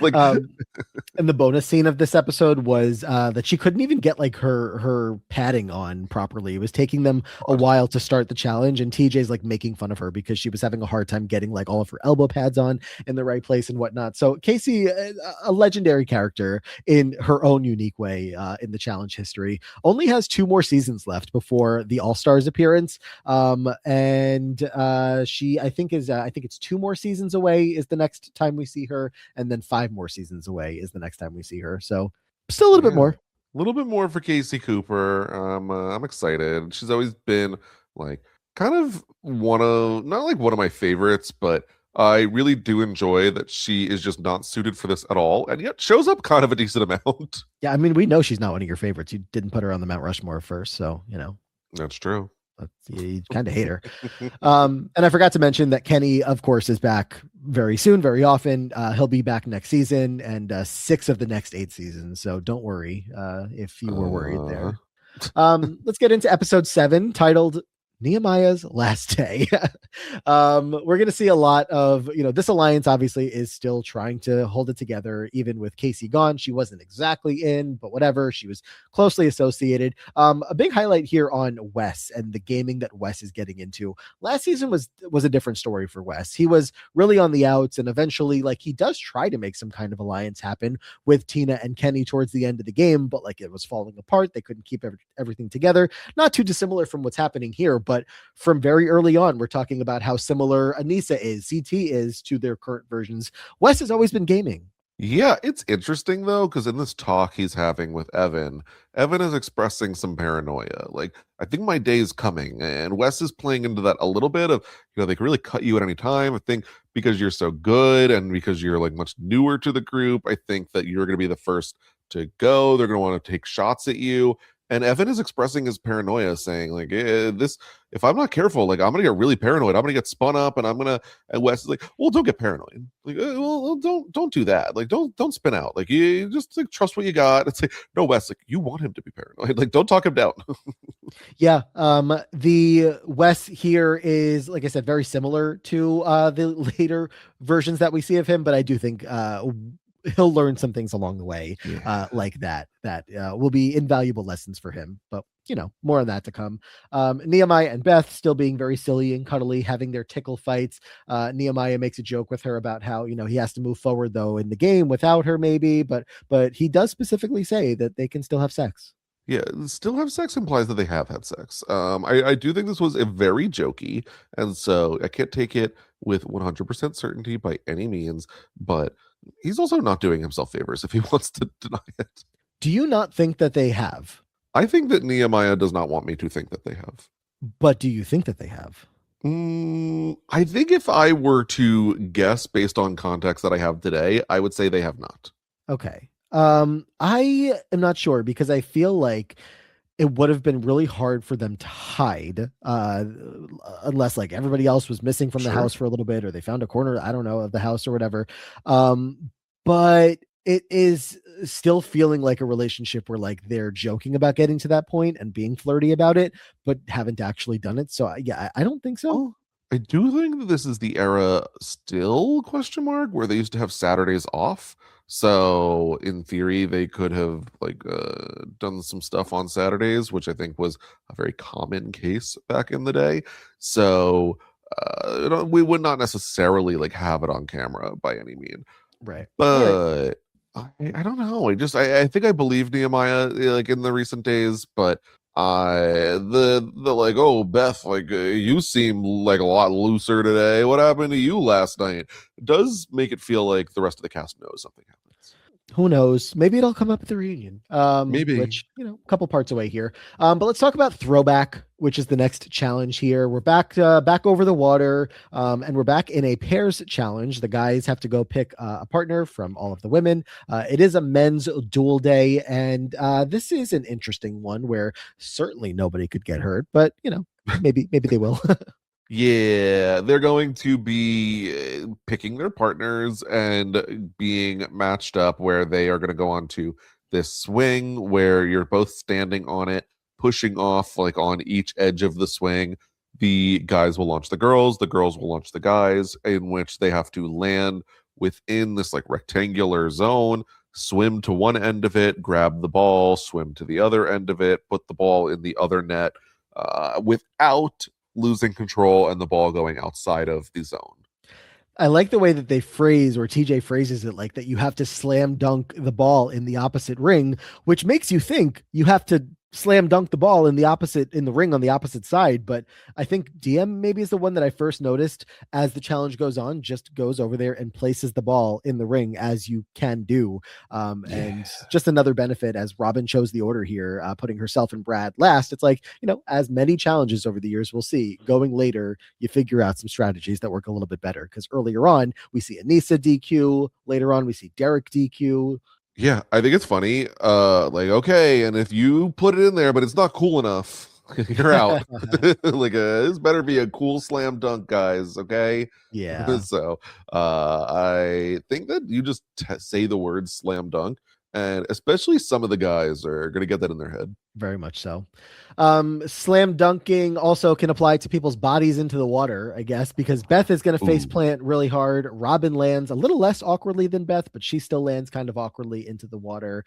Like, And the bonus scene of this episode was that she couldn't even get like her padding on properly. It was taking them a while to start the challenge, and TJ's like making fun of her because she was having a hard time getting like all of her elbow pads on in the right place and whatnot. So Casey, a legendary character in her own unique way in the challenge history, only has 2 more seasons left before the All Stars appearance. And she, I think it's 2 more seasons away is the next time we see her, and then 5 more seasons away is the next time we see her. So still a little bit yeah, more. a little bit more for Casey Cooper. I'm excited. She's always been like kind of one of not like one of my favorites, but I really do enjoy that she is just not suited for this at all, and yet shows up kind of a decent amount. Yeah, I mean, we know she's not one of your favorites. You didn't put her on the Mount Rushmore first, so That's true. you kind of hate her. And I forgot to mention that Kenny, of course, is back very soon, very often. He'll be back next season and 6 of the next 8 seasons. So don't worry if you were worried Uh, there. Let's get into episode 7, titled Nehemiah's Last Day. We're going to see a lot of, this alliance obviously is still trying to hold it together, even with Casey gone. She wasn't exactly in, but whatever. She was closely associated. A big highlight here on Wes and the gaming that Wes is getting into. Last season was a different story for Wes. He was really on the outs, and eventually, like, he does try to make some kind of alliance happen with Tina and Kenny towards the end of the game, but like it was falling apart. They couldn't keep everything together. Not too dissimilar from what's happening here, but from very early on, we're talking about how similar Anissa is, CT is to their current versions. Wes has always been gaming. Yeah, it's interesting though, because in this talk he's having with Evan, Evan is expressing some paranoia. Like, I think my day is coming, and Wes is playing into that a little bit of, they can really cut you at any time. I think because you're so good and because you're like much newer to the group, I think that you're going to be the first to go. They're going to want to take shots at you. And Evan is expressing his paranoia, saying like, "This, if I'm not careful, like I'm gonna get really paranoid. I'm gonna get spun up, and I'm gonna." And Wes is like, "Well, don't get paranoid. Like, well, don't do that. Like, don't spin out. Like, you just like trust what you got." It's like, no, Wes, like you want him to be paranoid. Like, don't talk him down. Yeah. The Wes here is, like I said, very similar to the later versions that we see of him, but I do think he'll learn some things along the way Yeah. like that will be invaluable lessons for him. But more on that to come. Nehemiah and Beth still being very silly and cuddly, having their tickle fights. Nehemiah makes a joke with her about how he has to move forward though in the game without her, maybe, but he does specifically say that they can still have sex. Yeah, still have sex implies that they have had sex. I do think this was a very jokey, and so I can't take it with 100% certainty by any means, but he's also not doing himself favors if he wants to deny it. Do you not think that they have? I think that Nehemiah does not want me to think that they have. But do you think that they have? I think if I were to guess based on context that I have today, I would say they have not. Okay. I am not sure because I feel like it would have been really hard for them to hide, unless like everybody else was missing from the Sure. house for a little bit, or they found a corner, I don't know, of the house or whatever. But it is still feeling like a relationship where like they're joking about getting to that point and being flirty about it, but haven't actually done it. So yeah, I don't think so. Well, I do think that this is the era still question mark where they used to have Saturdays off. So in theory, they could have like done some stuff on Saturdays, which I think was a very common case back in the day. So we would not necessarily like have it on camera by any means, Right. All right. but I don't know. I think I believe Nehemiah like in the recent days, but the like, oh Beth, like you seem like a lot looser today. What happened to you last night? It does make it feel like the rest of the cast knows something happens. Who knows? Maybe it'll come up at the reunion, Maybe. which, a couple parts away here. But let's talk about throwback, which is the next challenge here. We're back over the water, and we're back in a pairs challenge. The guys have to go pick a partner from all of the women. It is a men's duel day, and this is an interesting one where certainly nobody could get hurt, but maybe they will. Yeah, they're going to be picking their partners and being matched up where they are going to go on to this swing where you're both standing on it, pushing off like on each edge of the swing. The guys will launch the girls will launch the guys, in which they have to land within this like rectangular zone, swim to one end of it, grab the ball, swim to the other end of it, put the ball in the other net without losing control and the ball going outside of the zone. I like the way that they phrase, or TJ phrases it, like that you have to slam dunk the ball in the opposite ring, which makes you think you have to slam dunk the ball in the ring on the opposite side. But I think DM maybe is the one that I first noticed as the challenge goes on, just goes over there and places the ball in the ring as you can do. And Yeah. just another benefit as Robin chose the order here, putting herself and Brad last. It's like, as many challenges over the years we'll see going later, you figure out some strategies that work a little bit better. Because earlier on, we see Anissa DQ. Later on, we see Derrick DQ. Yeah, I think it's funny. Like, okay, and if you put it in there, but it's not cool enough, you're out. Like, this better be a cool slam dunk, guys. Okay. Yeah. So, I think that you just say the word slam dunk, and especially some of the guys are gonna get that in their head. Very much so. Slam dunking also can apply to people's bodies into the water, I guess, because Beth is going to face Ooh. plant really hard. Robin lands a little less awkwardly than Beth, but she still lands kind of awkwardly into the water.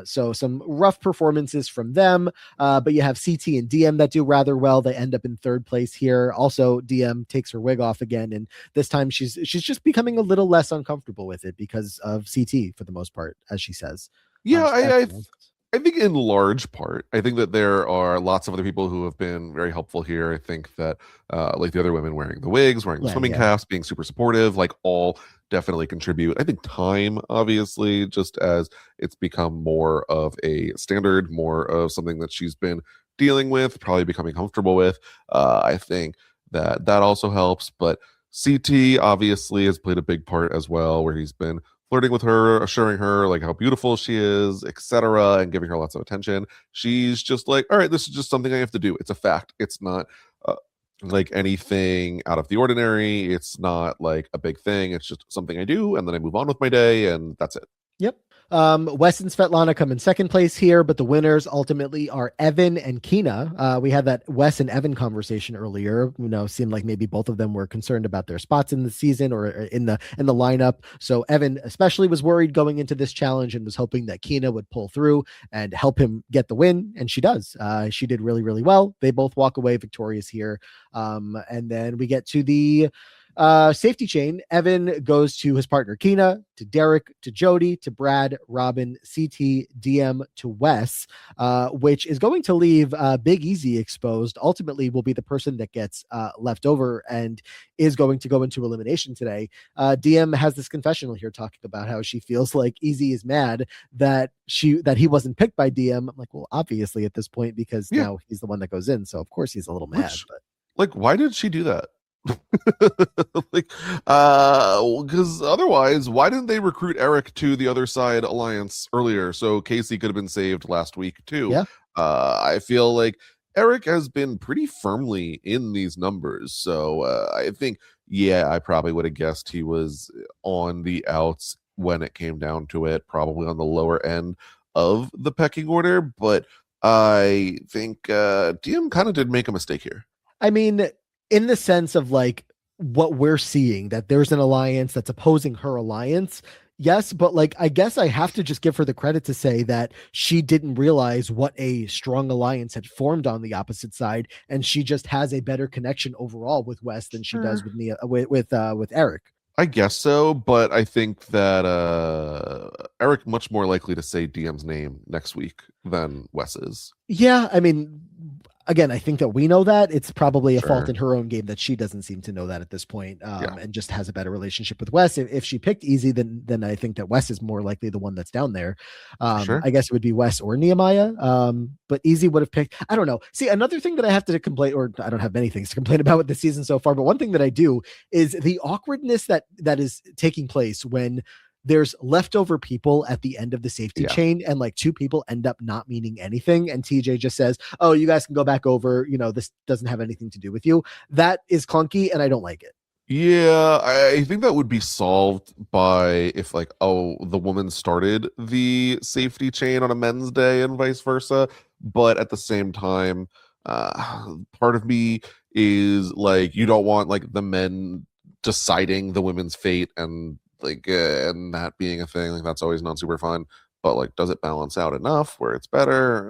So some rough performances from them. But you have CT and DM that do rather well. They end up in third place here. Also, DM takes her wig off again, and this time she's just becoming a little less uncomfortable with it because of CT for the most part, as she says. Yeah, So that's I think in large part, I think that there are lots of other people who have been very helpful here. I think that like the other women wearing the wigs, wearing the swimming yeah. caps, being super supportive, like all definitely contribute. I think time, obviously, just as it's become more of a standard, more of something that she's been dealing with, probably becoming comfortable with. I think that that also helps. But CT obviously has played a big part as well, where he's been flirting with her, assuring her like how beautiful she is, etc., and giving her lots of attention. She's just like, all right, this is just something I have to do. It's a fact. It's not like anything out of the ordinary. It's not like a big thing. It's just something I do, and then I move on with my day, and that's it. Yep. Wes and Svetlana come in second place here, but the winners ultimately are Evan and Kina. We had that Wes and Evan conversation earlier. Seemed like maybe both of them were concerned about their spots in the season or in the lineup. So Evan especially was worried going into this challenge and was hoping that Kina would pull through and help him get the win, and she does. She did really, really well. They both walk away victorious here. And then we get to the safety chain. Evan goes to his partner Kina, to Derrick, to Jody, to Brad, Robin, CT, DM, to Wes, which is going to leave Big Easy exposed. Ultimately, will be the person that gets left over and is going to go into elimination today. DM has this confessional here talking about how she feels like Easy is mad that he wasn't picked by DM. I'm like, well, obviously at this point, because now he's the one that goes in, so of course he's a little mad. Which, But like, why did she do that? Like, because otherwise, why didn't they recruit Eric to the other side alliance earlier so Casey could have been saved last week too? Yeah. I feel like Eric has been pretty firmly in these numbers, so I think, yeah, I probably would have guessed he was on the outs when it came down to it, probably on the lower end of the pecking order, but I think DM kind of did make a mistake here. I mean, in the sense of like what we're seeing, that there's an alliance that's opposing her alliance. Yes, but like I guess I have to just give her the credit to say that she didn't realize what a strong alliance had formed on the opposite side, and she just has a better connection overall with Wes than she does Sure. with Nia with Eric. I guess so, but I think that Eric much more likely to say DM's name next week than Wes is. Yeah, I mean, again, I think that we know that it's probably a fault Sure. in her own game that she doesn't seem to know that at this point, Yeah, and just has a better relationship with Wes. If she picked Easy, then I think that Wes is more likely the one that's down there. for sure. I guess it would be Wes or Nehemiah, but Easy would have picked. I don't know. See, another thing that I have to complain, or I don't have many things to complain about with the season so far, but one thing that I do is the awkwardness that is taking place when there's leftover people at the end of the safety Yeah. chain, and like two people end up not meaning anything, and TJ just says, oh, you guys can go back over, this doesn't have anything to do with you. That is clunky and I don't like it. Yeah, I think that would be solved by if, like, oh, the woman started the safety chain on a men's day and vice versa. But at the same time, part of me is like, you don't want like the men deciding the women's fate and like and that being a thing. Like that's always not super fun. But like, does it balance out enough where it's better?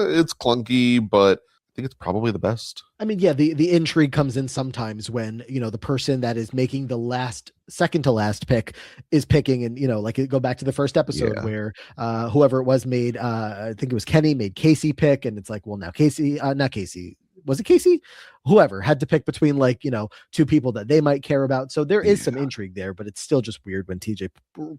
It's clunky, but I think it's probably the best. I mean, yeah, the intrigue comes in sometimes when, the person that is making the last second to last pick is picking, and like go back to the first episode Yeah. where whoever it was made, I think it was Kenny, made Casey pick, and it's like, well, now Casey, not Casey, was it Casey? Whoever had to pick between like, two people that they might care about. So there is some Yeah, intrigue there, but it's still just weird when TJ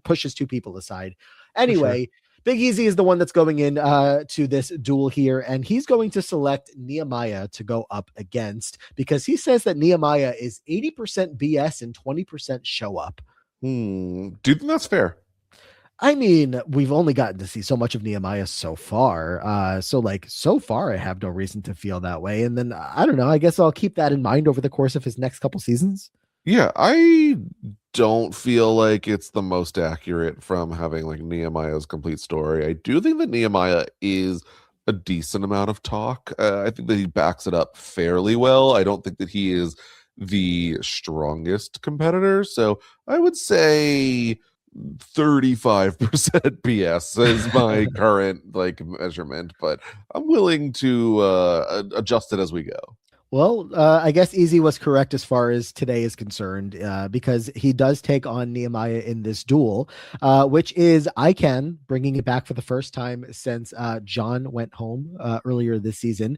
pushes two people aside. for sure. Anyway, Big Easy is the one that's going in to this duel here, and he's going to select Nehemiah to go up against because he says that Nehemiah is 80% BS and 20% show up. Do you think that's fair? I mean, we've only gotten to see so much of Nehemiah so far. So far, I have no reason to feel that way. And then I don't know. I guess I'll keep that in mind over the course of his next couple seasons. Yeah, I don't feel like it's the most accurate from having like Nehemiah's complete story. I do think that Nehemiah is a decent amount of talk. I think that he backs it up fairly well. I don't think that he is the strongest competitor. So I would say 35% BS is my current like measurement, but I'm willing to adjust it as we go. Well, I guess Easy was correct as far as today is concerned, because he does take on Nehemiah in this duel, which is ICANN bringing it back for the first time since John went home earlier this season.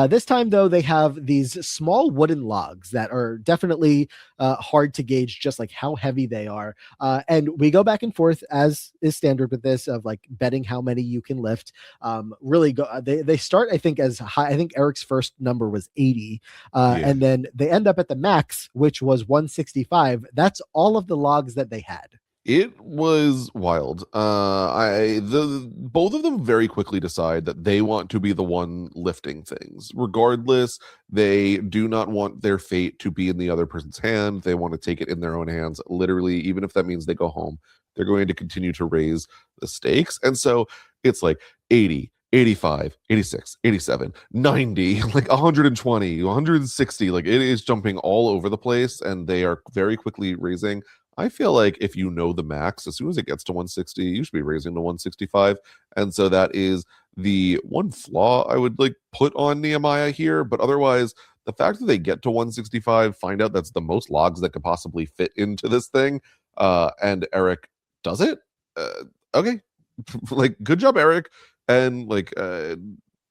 This time, though, they have these small wooden logs that are definitely hard to gauge just like how heavy they are. And we go back and forth, as is standard with this, of like betting how many you can lift. Really go, they start, I think, as high. I think Eric's first number was 80. Yeah. And then they end up at the max, which was 165. That's all of the logs that they had. It was wild. The both of them very quickly decide that they want to be the one lifting things. Regardless, they do not want their fate to be in the other person's hand. They want to take it in their own hands, literally, even if that means they go home. They're going to continue to raise the stakes. And so it's like 80, 85, 86, 87, 90, like 120, 160. Like it is jumping all over the place, and they are very quickly raising. I feel like if you know the max, as soon as it gets to 160, you should be raising to 165. And so that is the one flaw I would like put on Nehemiah here. But otherwise, the fact that they get to 165, find out that's the most logs that could possibly fit into this thing, and Eric does it. Okay, like good job, Eric. And like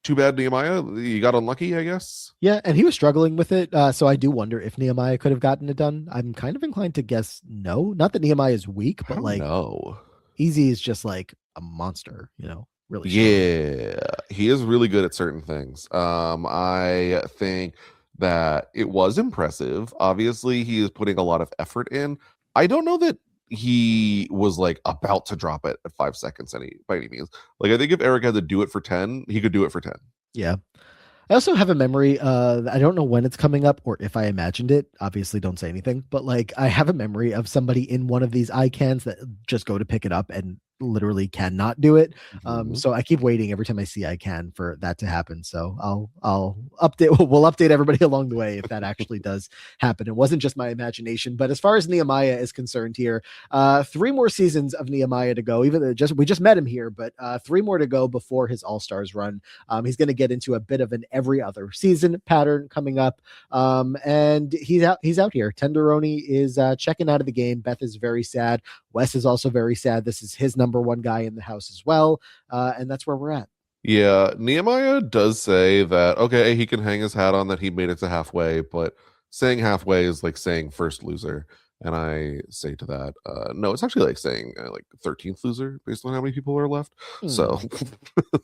too bad, Nehemiah, you got unlucky, I guess. Yeah, and he was struggling with it. So I do wonder if Nehemiah could have gotten it done. I'm kind of inclined to guess no. Not that Nehemiah is weak, I but don't like know. Easy is just like a monster, really strong. Yeah, he is really good at certain things. I think that it was impressive. Obviously, he is putting a lot of effort in. I don't know that he was like about to drop it at 5 seconds by any means. Like, I think if Eric had to do it for 10, he could do it for 10. Yeah. I also have a memory. I don't know when it's coming up or if I imagined it. Obviously, don't say anything. But like, I have a memory of somebody in one of these icans that just go to pick it up and literally cannot do it. Mhm. So I keep waiting every time I see I can for that to happen. So I'll update. We'll update everybody along the way if that actually does happen. It wasn't just my imagination. But as far as Nehemiah is concerned here, 3 more seasons of Nehemiah to go. Even just we just met him here, but 3 more to go before his All Stars run. He's going to get into a bit of an every other season pattern coming up. And he's out. He's out here. Tenderoni is checking out of the game. Beth is very sad. Wes is also very sad. This is his number one guy in the house as well. And that's where we're at. Yeah, Nehemiah does say that, okay, he can hang his hat on that he made it to halfway, but saying halfway is like saying first loser. And I say to that, no, it's actually like saying like 13th loser based on how many people are left. So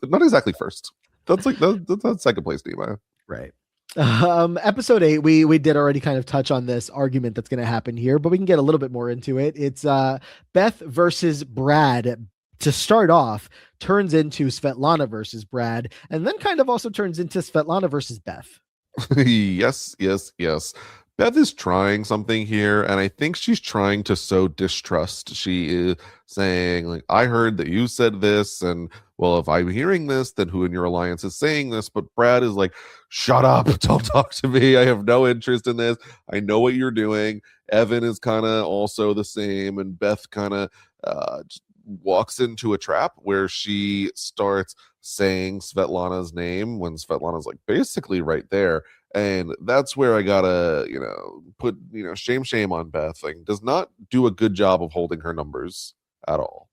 not exactly first. That's like that's second place, Nehemiah. Right. Episode 8, we did already kind of touch on this argument that's going to happen here, but we can get a little bit more into it. It's Beth versus Brad. To start off, turns into Svetlana versus Brad, and then kind of also turns into Svetlana versus Beth. Yes, yes, yes. Beth is trying something here, and I think she's trying to sow distrust. She is saying, like, I heard that you said this, and well, if I'm hearing this, then who in your alliance is saying this? But Brad is like, shut up, don't talk to me. I have no interest in this. I know what you're doing. Evan is kind of also the same, and Beth kind of just walks into a trap where she starts saying Svetlana's name when Svetlana's like basically right there. And that's where I gotta, put, shame on Beth. Like, does not do a good job of holding her numbers at all.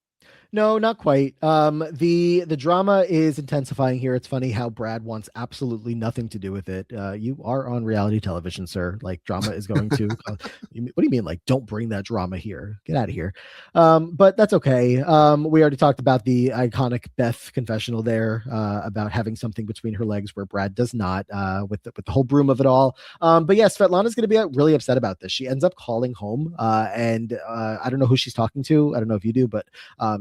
No, not quite. The drama is intensifying here. It's funny how Brad wants absolutely nothing to do with it. You are on reality television, sir. Like drama is going to. What do you mean? Like, don't bring that drama here. Get out of here. But that's okay. We already talked about the iconic Beth confessional there about having something between her legs where Brad does not. With the whole broom of it all. But yeah, Svetlana's going to be really upset about this. She ends up calling home, and I don't know who she's talking to. I don't know if you do, but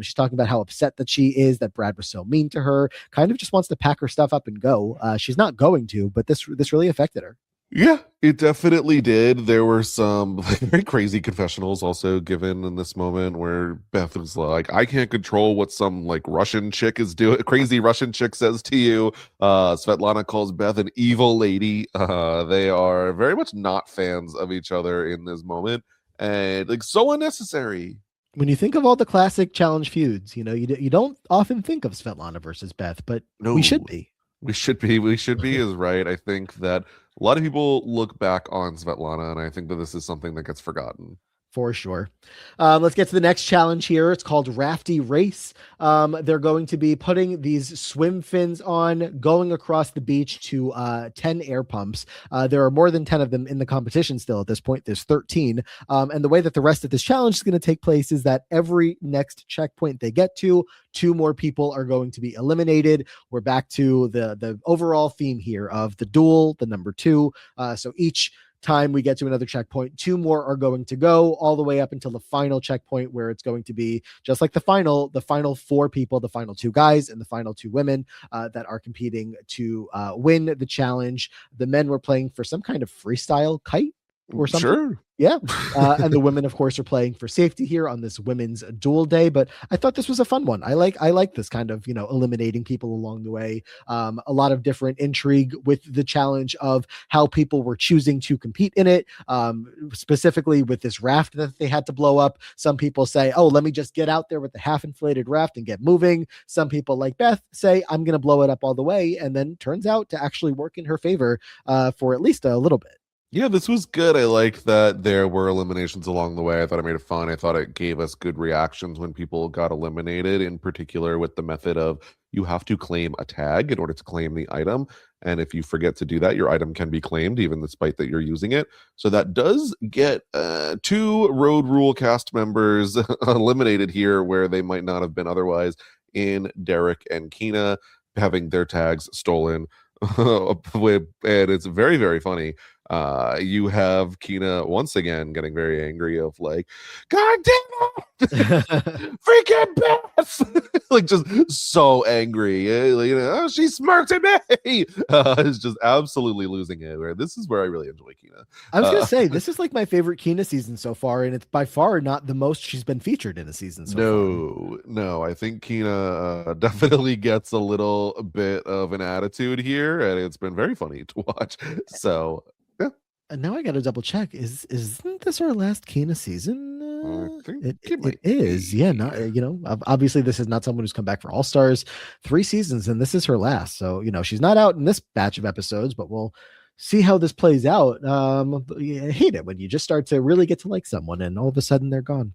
she's talking about how upset that she is that Brad was so mean to her, kind of just wants to pack her stuff up and go. She's not going to, but this really affected her. Yeah, it definitely did. There were some like very crazy confessionals also given in this moment where Beth was like, I can't control what some like Russian chick is doing. Crazy Russian chick says to you. Svetlana calls Beth an evil lady. They are very much not fans of each other in this moment. And like so unnecessary. When you think of all the classic challenge feuds, you don't often think of Svetlana versus Beth, but we should No. be. We should be. We should be is right. I think that a lot of people look back on Svetlana, and I think that this is something that gets forgotten. For sure. Let's get to the next challenge here. It's called Rafty Race. They're going to be putting these swim fins on, going across the beach to 10 air pumps. There are more than 10 of them in the competition still at this point. There's 13. And the way that the rest of this challenge is going to take place is that every next checkpoint they get to, 2 more people are going to be eliminated. We're back to the overall theme here of the duel, the number 2. So each time we get to another checkpoint, 2 more are going to go all the way up until the final checkpoint where it's going to be just like the final 4 people, the final 2 guys and the final 2 women that are competing to win the challenge. The men were playing for some kind of freestyle kite or something. Sure. Yeah. And the women, of course, are playing for safety here on this women's duel day. But I thought this was a fun one. I like this kind of, eliminating people along the way. A lot of different intrigue with the challenge of how people were choosing to compete in it. Specifically with this raft that they had to blow up. Some people say, oh, let me just get out there with the half inflated raft and get moving. Some people like Beth say, I'm going to blow it up all the way. And then turns out to actually work in her favor for at least a little bit. Yeah, this was good. I liked that there were eliminations along the way. I thought it made it fun. I thought it gave us good reactions when people got eliminated, in particular with the method of you have to claim a tag in order to claim the item. And if you forget to do that, your item can be claimed, even despite that you're using it. So that does get 2 road rule cast members eliminated here where they might not have been otherwise, in Derek and Keena having their tags stolen And it's very, very funny. You have Kina once again getting very angry of like, God damn it, freaking Beth, like just so angry. You know, "Oh, she smirked at me." Is just absolutely losing it. Where this is where I really enjoy Kina. I was gonna Uh, say this is like my favorite Kina season so far, and it's by far not the most she's been featured in a season so far. no, I think Kina definitely gets a little bit of an attitude here, and it's been very funny to watch. So yeah, And now I got to double check. Isn't this our last Kina season? I think It it might is. Yeah. be. Not obviously this is not someone who's come back for All Stars 3 seasons, and this is her last. So she's not out in this batch of episodes, but we'll see how this plays out. But I hate it when you just start to really get to like someone, and all of a sudden they're gone.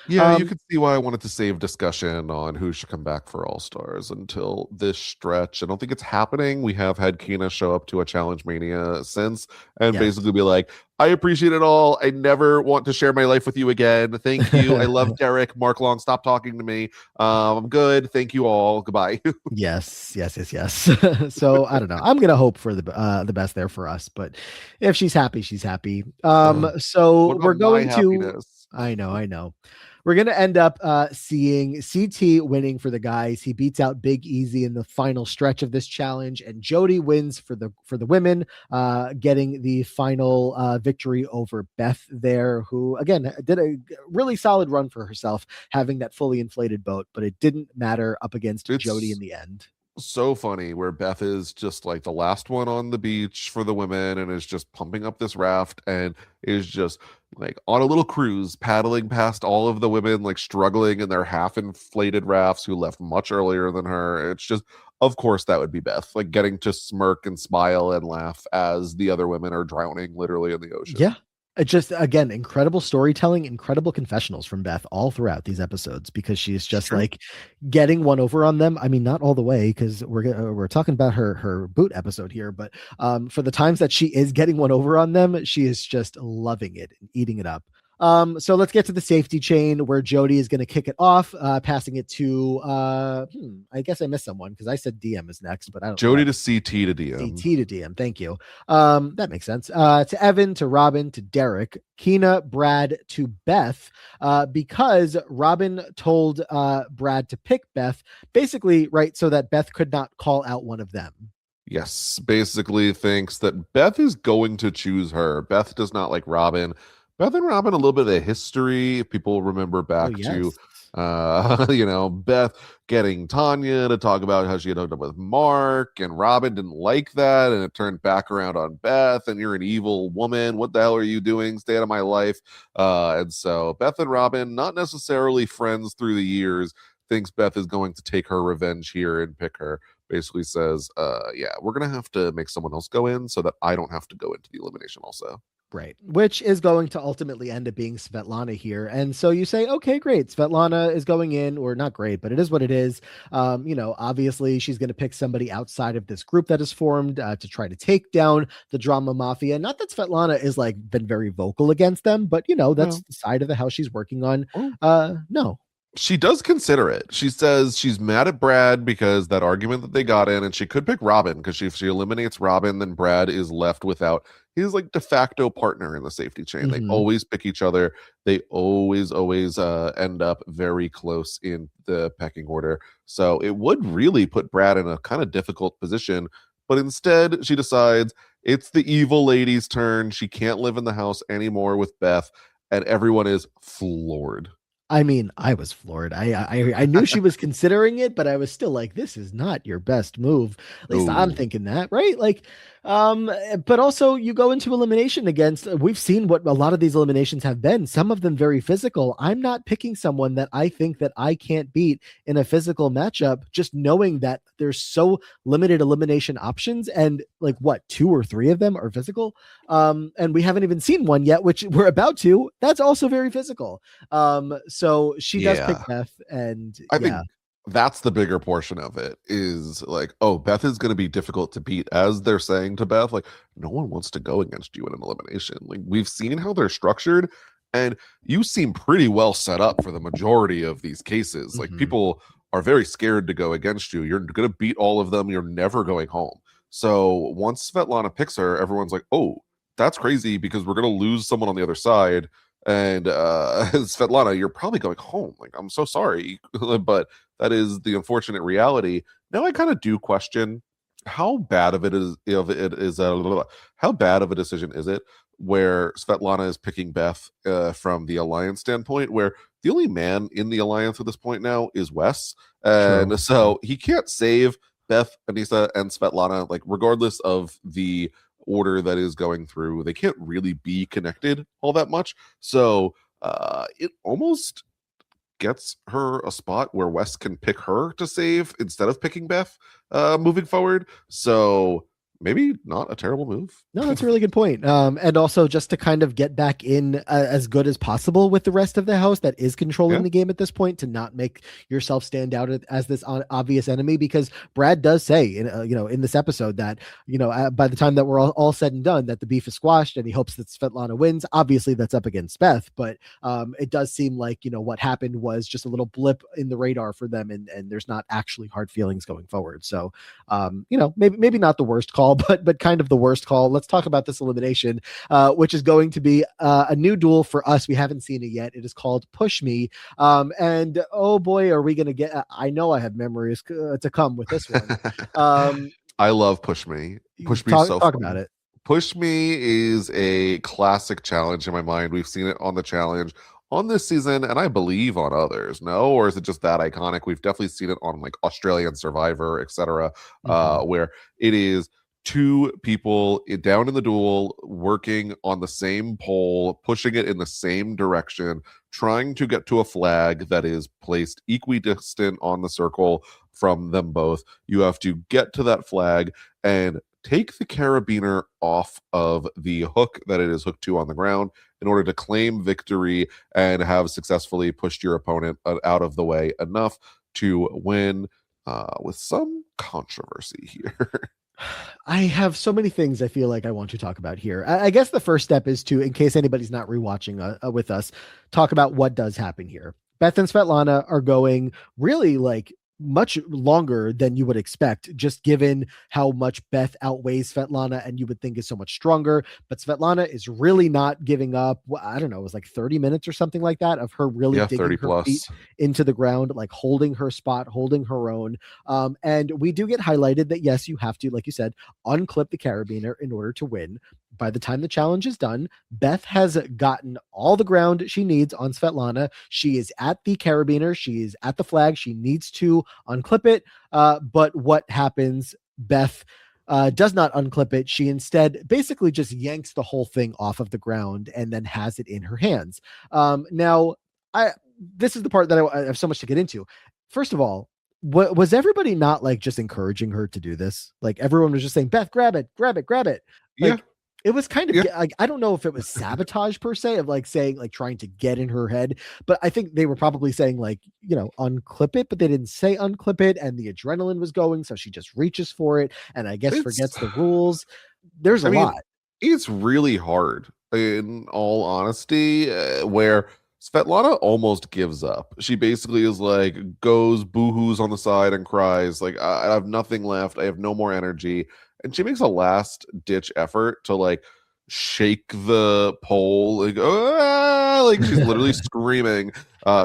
Yeah, you Um, could see why I wanted to save discussion on who should come back for All Stars until this stretch. I don't think it's happening. We have had Kina show up to a Challenge Mania since and yes. basically be like, I appreciate it all. I never want to share my life with you again. Thank you. I love Derek. Mark Long, stop talking to me. I'm good. Thank you all. Goodbye. Yes, yes, yes, yes. So I don't know. I'm gonna hope for the best there for us, but if she's happy, she's happy. What So about we're my going to. happiness? I know, I know. We're gonna end up seeing CT winning for the guys. He beats out Big Easy in the final stretch of this challenge, and Jody wins for the women, getting the final victory over Beth there, who again did a really solid run for herself, having that fully inflated boat, but it didn't matter up against Jody in It's the end. so funny where Beth is just like the last one on the beach for the women and is just pumping up this raft and is just like on a little cruise paddling past all of the women like struggling in their half inflated rafts who left much earlier than her. It's just, of course, that would be Beth, like getting to smirk and smile and laugh as the other women are drowning literally in the ocean. Yeah. It just again incredible storytelling, incredible confessionals from Beth all throughout these episodes because she's It's just true. like getting one over on them. I mean, not all the way because we're talking about her boot episode here, but for the times that she is getting one over on them, she is just loving it and eating it up. So let's get to the safety chain where Jody is going to kick it off, passing it to I guess I missed someone because I said DM is next, but I don't. Jody to CT to DM. CT to DM. Thank you. That makes sense. To Evan, to Robin, to Derek, Kina, Brad, to Beth, because Robin told Brad to pick Beth, basically, right, so that Beth could not call out one of them. Yes, basically thinks that Beth is going to choose her. Beth does not like Robin. Beth and Robin, a little bit of history. If people remember Oh, back to, yes. Beth getting Tanya to talk about how she had hooked up with Mark, and Robin didn't like that, and it turned back around on Beth, and you're an evil woman. What the hell are you doing? Stay out of my life. And so Beth and Robin, not necessarily friends through the years, thinks Beth is going to take her revenge here and pick her. Basically says, yeah, we're gonna have to make someone else go in so that I don't have to go into the elimination also. Right. Which is going to ultimately end up being Svetlana here. And so you say, okay, great. Svetlana is going in, or not great, but it is what it is. Obviously she's going to pick somebody outside of this group that is formed to try to take down the drama mafia. Not that Svetlana is like been very vocal against them, but that's No. the side of the house she's working on. Oh, No. she does consider it. She says she's mad at Brad because that argument that they got in, and she could pick Robin because if she eliminates Robin, then Brad is left without his like de facto partner in the safety chain. They Mhm. always pick each other. They always end up very close in the pecking order. So it would really put Brad in a kind of difficult position. But instead, she decides it's the evil lady's turn. She can't live in the house anymore with Beth, and everyone is floored. I mean, I was floored. I knew she was considering it, but I was still like, this is not your best move. At least I'm Oh, thinking that, right? Like, but also you go into elimination against, we've seen what a lot of these eliminations have been, some of them very physical. I'm not picking someone that I think that I can't beat in a physical matchup, just knowing that there's so limited elimination options and like what, two or three of them are physical. And we haven't even seen one yet, which we're about to. That's also very physical. So she does pick yeah. Beth, and I yeah. think that's the bigger portion of it is like, oh, Beth is going to be difficult to beat. As they're saying to Beth, like, no one wants to go against you in an elimination. Like, we've seen how they're structured, and you seem pretty well set up for the majority of these cases. Like, Mhm. people are very scared to go against you. You're going to beat all of them. You're never going home. So once Svetlana picks her, everyone's like, oh, that's crazy because we're going to lose someone on the other side. And Svetlana, you're probably going home. Like, I'm so sorry. But that is the unfortunate reality. Now I kind of do question how bad of it is, how bad of a decision is it where Svetlana is picking Beth from the alliance standpoint, where the only man in the alliance at this point now is Wes. True. And so he can't save Beth, Anissa, and Svetlana, like regardless of the order that is going through, they can't really be connected all that much. So it almost gets her a spot where Wes can pick her to save instead of picking Beth moving forward. So maybe not a terrible move. No, that's a really good point. And also just to kind of get back in as good as possible with the rest of the house that is controlling Yeah. the game at this point, to not make yourself stand out as this obvious enemy. Because Brad does say, in this episode that by the time that we're all said and done, that the beef is squashed, and he hopes that Svetlana wins. Obviously, that's up against Beth, but it does seem like what happened was just a little blip in the radar for them, and there's not actually hard feelings going forward. So, maybe not the worst call, but kind of the worst call. Let's talk about this elimination, which is going to be a new duel for us. We haven't seen it yet. It is called Push Me. And oh boy, are we going to get, I know I have memories to come with this one. I love Push Me. Push Me talk, so talk fun. about it. Push Me is a classic challenge in my mind. We've seen it on the challenge on this season, and I believe on others. No, or is it just that iconic? We've definitely seen it on like Australian Survivor, etc., where it is two people down in the duel working on the same pole, pushing it in the same direction, trying to get to a flag that is placed equidistant on the circle from them both. You have to get to that flag and take the carabiner off of the hook that it is hooked to on the ground in order to claim victory and have successfully pushed your opponent out of the way enough to win with some controversy here. I have so many things I feel like I want to talk about here. I guess the first step is to, in case anybody's not rewatching with us, talk about what does happen here. Beth and Svetlana are going really like much longer than you would expect, just given how much Beth outweighs Svetlana and you would think is so much stronger. But Svetlana is really not giving up. I don't know, it was like 30 minutes or something like that of her really Yeah, digging 30 her feet plus. into the ground, like holding her spot, holding her own. And we do get highlighted that, yes, you have to, like you said, unclip the carabiner in order to win. By the time the challenge is done, Beth has gotten all the ground she needs on Svetlana. She is at the carabiner. She is at the flag. She needs to unclip it. But what happens? Beth does not unclip it. She instead basically just yanks the whole thing off of the ground and then has it in her hands. Now, this is the part that I have so much to get into. First of all, was everybody not like just encouraging her to do this? Like everyone was just saying, Beth, grab it, grab it, grab it. Yeah. Like it was kind of Yeah. like, I don't know if it was sabotage per se of like saying, like trying to get in her head, but I think they were probably saying like, unclip it, but they didn't say unclip it. And the adrenaline was going. So she just reaches for it and I guess forgets the rules. There's a lot. It's really hard, in all honesty, where Svetlana almost gives up. She basically is like, goes boohoos on the side and cries, like, I have nothing left. I have no more energy. And she makes a last ditch effort to like shake the pole, like, ah! Like she's literally screaming,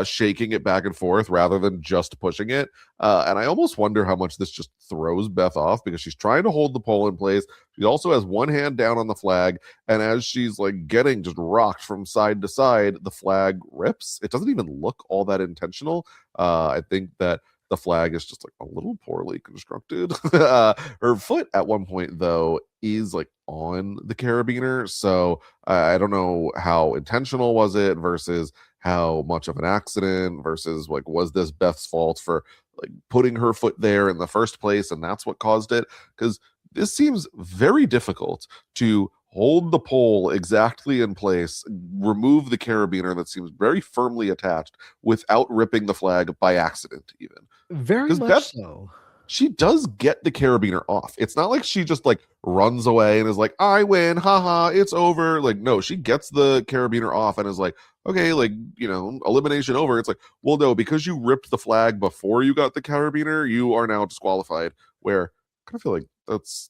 shaking it back and forth rather than just pushing it. And I almost wonder how much this just throws Beth off because she's trying to hold the pole in place. She also has one hand down on the flag, and as she's like getting just rocked from side to side, the flag rips. It doesn't even look all that intentional. I think that the flag is just like a little poorly constructed. Her foot at one point though is like on the carabiner, so I don't know how intentional was it versus how much of an accident versus like was this Beth's fault for like putting her foot there in the first place and that's what caused it, because this seems very difficult to hold the pole exactly in place, remove the carabiner that seems very firmly attached without ripping the flag by accident even. Very Because much Beth, so. she does get the carabiner off. It's not like she just like runs away and is like, I win, haha, it's over. Like, no, she gets the carabiner off and is like, okay, like, elimination over. It's like, well, no, because you ripped the flag before you got the carabiner, you are now disqualified. Where I kind of feel like that's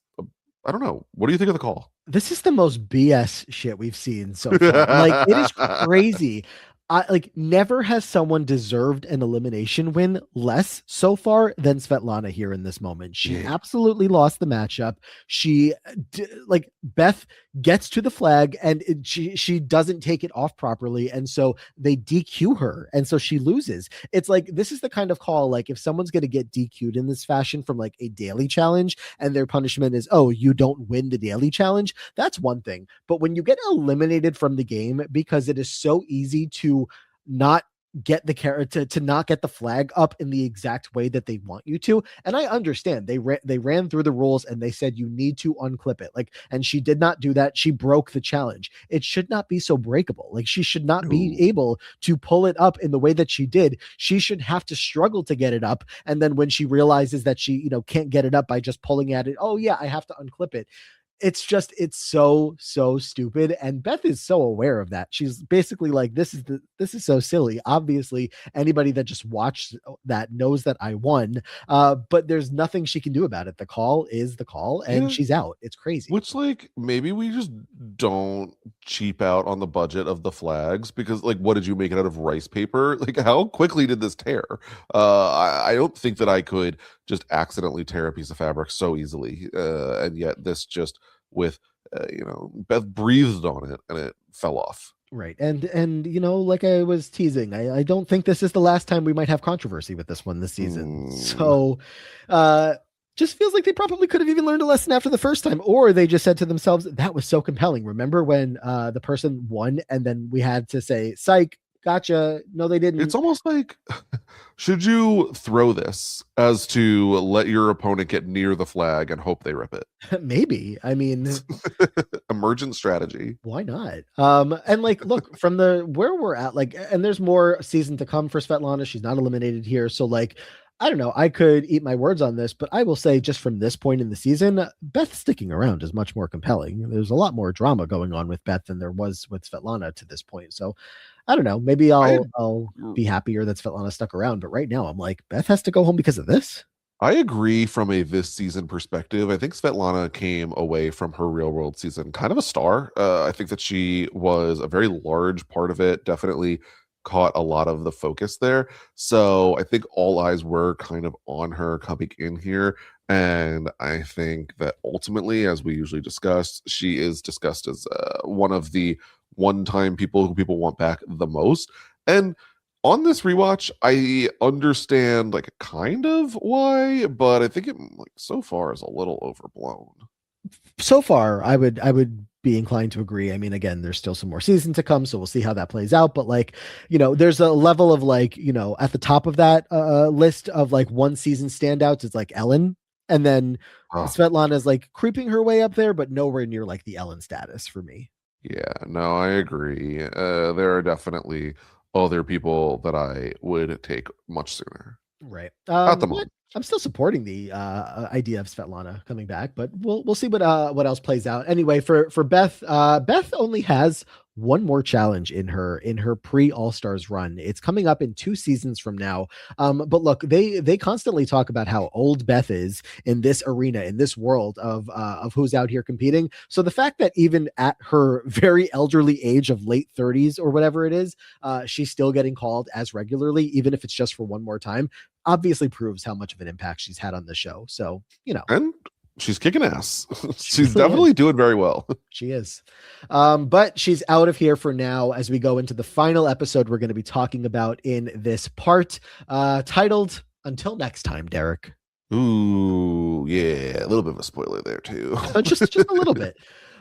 I don't know. What do you think of the call? This is the most BS shit we've seen so far. Like, it is crazy. Like, never has someone deserved an elimination win less so far than Svetlana here in this moment. She Yeah. absolutely lost the matchup. She like, Beth gets to the flag and she doesn't take it off properly, and so they DQ her, and so she loses. It's like, this is the kind of call, like, if someone's going to get DQ'd in this fashion from like a daily challenge and their punishment is, oh, you don't win the daily challenge, that's one thing. But when you get eliminated from the game because it is so easy to not get the character, to not get the flag up in the exact way that they want you to, and I understand they ran through the rules and they said you need to unclip it, like, and she did not do that. She broke the challenge. It should not be so breakable. Like, she should not be No. able to pull it up in the way that she did. She should have to struggle to get it up, and then when she realizes that she, can't get it up by just pulling at it, oh yeah, I have to unclip it. It's so stupid, and Beth is so aware of that. She's basically like, this is so silly. Obviously anybody that just watched that knows that I won, but there's nothing she can do about it. The call is the call, and Yeah. she's out. It's crazy. Which, like, maybe we just don't cheap out on the budget of the flags, because, like, what did you make it out of rice paper? Like, how quickly did this tear? I don't think that I could just accidentally tear a piece of fabric so easily. And yet this just with, Beth breathed on it and it fell off. Right. And like I was teasing, I don't think this is the last time we might have controversy with this one this season. Hmm. So just feels like they probably could have even learned a lesson after the first time, or they just said to themselves, that was so compelling. Remember when the person won and then we had to say, psych, gotcha. No, they It's didn't. almost like, should you throw this as to let your opponent get near the flag and hope they rip it? Maybe. I mean, Emergent strategy. why not? And like, look, from the where we're at, like, and there's more season to come for Svetlana. She's not eliminated here. So, like, I don't know. I could eat my words on this, but I will say, just from this point in the season, Beth sticking around is much more compelling. There's a lot more drama going on with Beth than there was with Svetlana to this point. So I don't know. Maybe I I'll be happier that Svetlana stuck around. But right now I'm like, Beth has to go home because of this. I agree from a this season perspective. I think Svetlana came away from her real world season kind of a star. I think that she was a very large part of it, definitely caught a lot of the focus there. So I think all eyes were kind of on her coming in here. And I think that ultimately, as we usually discuss, she is discussed as one of the one time people who people want back the most. And on this rewatch, I understand like kind of why, but I think it like so far is a little overblown. So far, I would be inclined to agree. I mean, again, there's still some more season to come, so we'll see how that plays out. But like, there's a level of like, at the top of that list of like one season standouts, it's like Ellen, and then Oh, Svetlana is like creeping her way up there, but nowhere near like the Ellen status for me. yeah, no, I agree. There are definitely other people that I would take much sooner Right. at the But moment. I'm still supporting the idea of Svetlana coming back, but we'll see what else plays out. Anyway, for Beth, Beth only has one more challenge in her pre All Stars run. It's coming up in 2 seasons from now. But look, they constantly talk about how old Beth is in this arena, in this world of who's out here competing. So the fact that even at her very elderly age of late 30s or whatever it is, she's still getting called as regularly, even if it's just for one more time, obviously proves how much of an impact she's had on the show. So, And she's kicking ass. she She's really is. definitely doing very well. She is. But she's out of here for now as we go into the final episode we're going to be talking about in this part, titled Until Next Time, Derek. Ooh, yeah, a little bit of a spoiler there too. Just a little bit.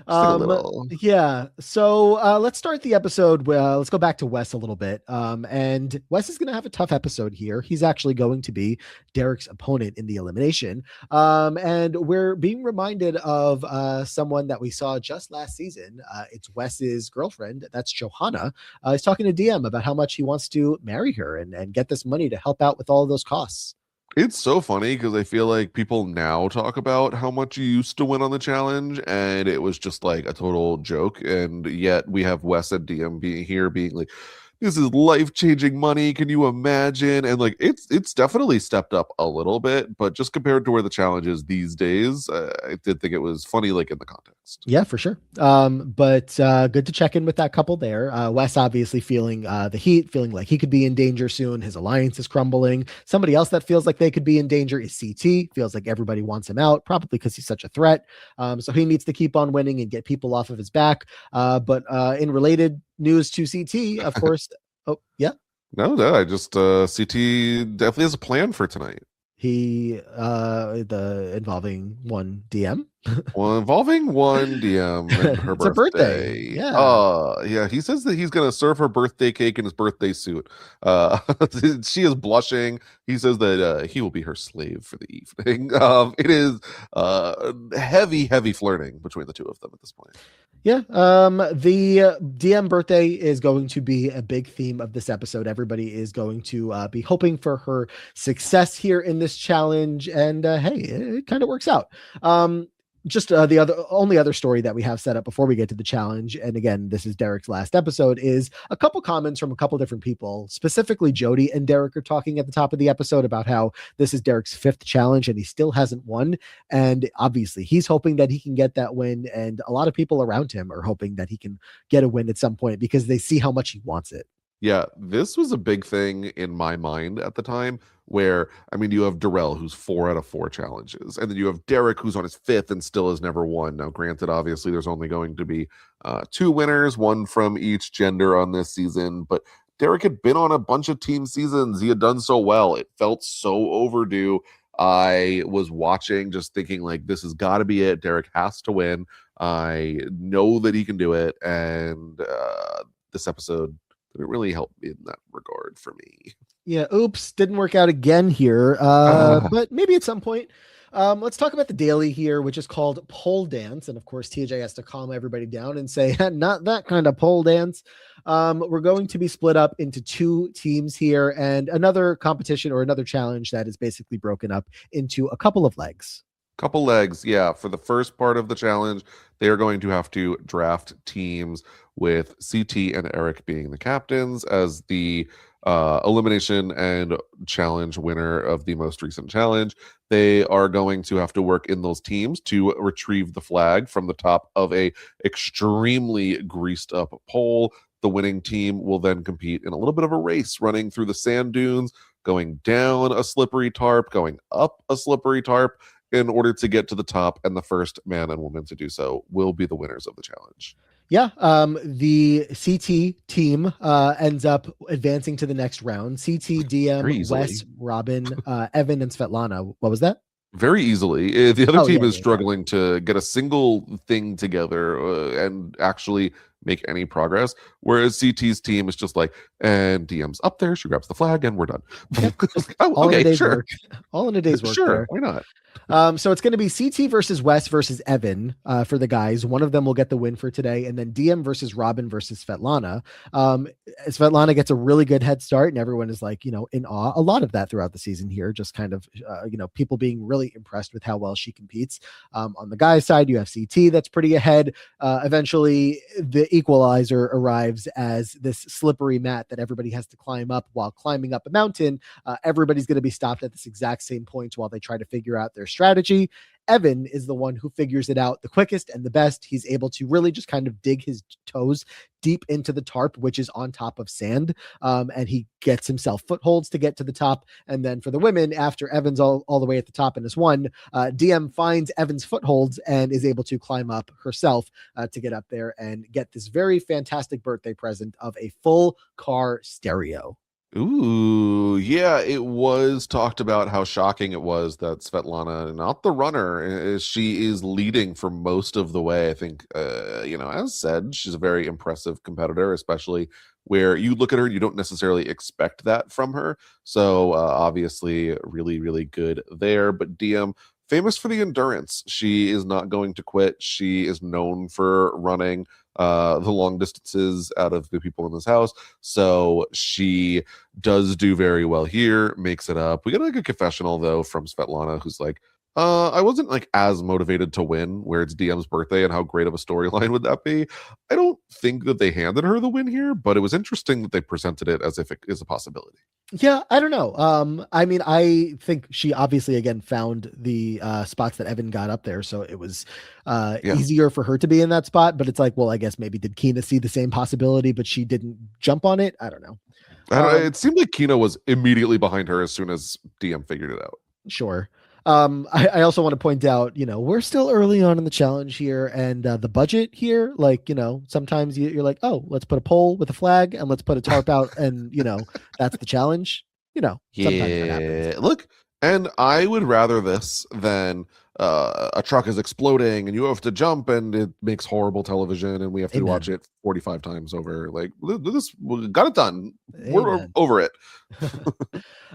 Just like a little. Yeah. So let's start the episode. Let's go back to Wes a little bit. And Wes is going to have a tough episode here. He's actually going to be Derek's opponent in the elimination. And we're being reminded of someone that we saw just last season. It's Wes's girlfriend. That's Johanna. He's talking to DM about how much he wants to marry her and get this money to help out with all of those costs. It's so funny because I feel like people now talk about how much you used to win on the challenge, and it was just like a total joke. And yet we have Wes and DM being here, being like, this is life-changing money. Can you imagine? And like it's definitely stepped up a little bit, but just compared to where the challenge is these days, I did think it was funny, like in the context. Yeah, for sure. But good to check in with that couple there. Wes obviously feeling the heat, feeling like he could be in danger soon. His alliance is crumbling. Somebody else that feels like they could be in danger is CT. Feels like everybody wants him out, probably because he's such a threat. So he needs to keep on winning and get people off of his back. But in related news to CT, of course. Oh, yeah. No, I just CT definitely has a plan for tonight. He the involving one DM. Well, involving one DM and her It's a birthday. birthday. Yeah. Yeah, he says that he's gonna serve her birthday cake in his birthday suit. She is blushing. He says that he will be her slave for the evening. It is heavy flirting between the two of them at this point. Yeah. The DM birthday is going to be a big theme of this episode. Everybody is going to be hoping for her success here in this challenge. And hey, it kind of works out. Just the only other story that we have set up before we get to the challenge, and again, this is Derrick's last episode, is a couple comments from a couple different people. Specifically, Jody and Derrick are talking at the top of the episode about how this is Derrick's 5th challenge and he still hasn't won. And obviously, he's hoping that he can get that win. And a lot of people around him are hoping that he can get a win at some point because they see how much he wants it. Yeah, this was a big thing in my mind at the time where, I mean, you have Darrell, who's 4 out of 4 challenges, and then you have Derrick, who's on his 5th and still has never won. Now, granted, obviously, there's only going to be 2 winners, one from each gender on this season, but Derrick had been on a bunch of team seasons. He had done so well. It felt so overdue. I was watching, just thinking, like, this has got to be it. Derrick has to win. I know that he can do it, and this episode didn't really help in that regard for me. Yeah, oops, didn't work out again here. But maybe at some point. Let's talk about the daily here, which is called pole dance. And of course, TJ has to calm everybody down and say, not that kind of pole dance. We're going to be split up into 2 teams here and another competition or another challenge that is basically broken up into a couple of legs. Couple legs, yeah. For the first part of the challenge, they are going to have to draft teams with CT and Eric being the captains as the elimination and challenge winner of the most recent challenge. They are going to have to work in those teams to retrieve the flag from the top of a extremely greased up pole. The winning team will then compete in a little bit of a race running through the sand dunes, going down a slippery tarp, going up a slippery tarp, in order to get to the top, and the first man and woman to do so will be the winners of the challenge. Yeah, the CT team ends up advancing to the next round. CT, DM, Wes, Robin, Evan, and Svetlana. What was that? Very easily. The other team is yeah. struggling to get a single thing together and actually make any progress, whereas CT's team is just like, and DM's up there, she grabs the flag, and we're done. Yep, oh, okay, sure. Work. All in a day's work. Sure, there. Why not? So it's going to be CT versus Wes versus Evan for the guys. One of them will get the win for today, and then DM versus Robin versus Svetlana. Svetlana gets a really good head start, and everyone is like, in awe. A lot of that throughout the season here, just kind of, people being really impressed with how well she competes. On the guys' side, you have CT that's pretty ahead. Eventually, the equalizer arrives as this slippery mat that everybody has to climb up while climbing up a mountain. Everybody's going to be stopped at this exact same point while they try to figure out their strategy. Evan is the one who figures it out the quickest and the best. He's able to really just kind of dig his toes deep into the tarp, which is on top of sand. And he gets himself footholds to get to the top. And then for the women, after Evan's all the way at the top and has won, DM finds Evan's footholds and is able to climb up herself to get up there and get this very fantastic birthday present of a full car stereo. Ooh, yeah, it was talked about how shocking it was that Svetlana, not the runner, she is leading for most of the way. I think, as said, she's a very impressive competitor, especially where you look at her, you don't necessarily expect that from her. So obviously, really, really good there. But DM, famous for the endurance. She is not going to quit. She is known for running the long distances out of the people in this house. So she does do very well here, makes it up. We got like a confessional though from Svetlana who's like, I wasn't like as motivated to win, where it's DM's birthday, and how great of a storyline would that be? I don't think that they handed her the win here, but it was interesting that they presented it as if it is a possibility. Yeah, I don't know. I mean, I think she obviously again found the spots that Evan got up there, so it was Yeah. easier for her to be in that spot. But it's like, well, I guess maybe did Keena see the same possibility, but she didn't jump on it? I don't know. It seemed like Kino was immediately behind her as soon as DM figured it out. Sure. I also want to point out, we're still early on in the challenge here, and the budget here, like, sometimes you're like, oh, let's put a pole with a flag and let's put a tarp out, and that's the challenge. Sometimes that happens. Yeah, look, and I would rather this than a truck is exploding and you have to jump and it makes horrible television and we have to Amen. watch it 45 times over. Like this, we got it done. We're Amen. over it.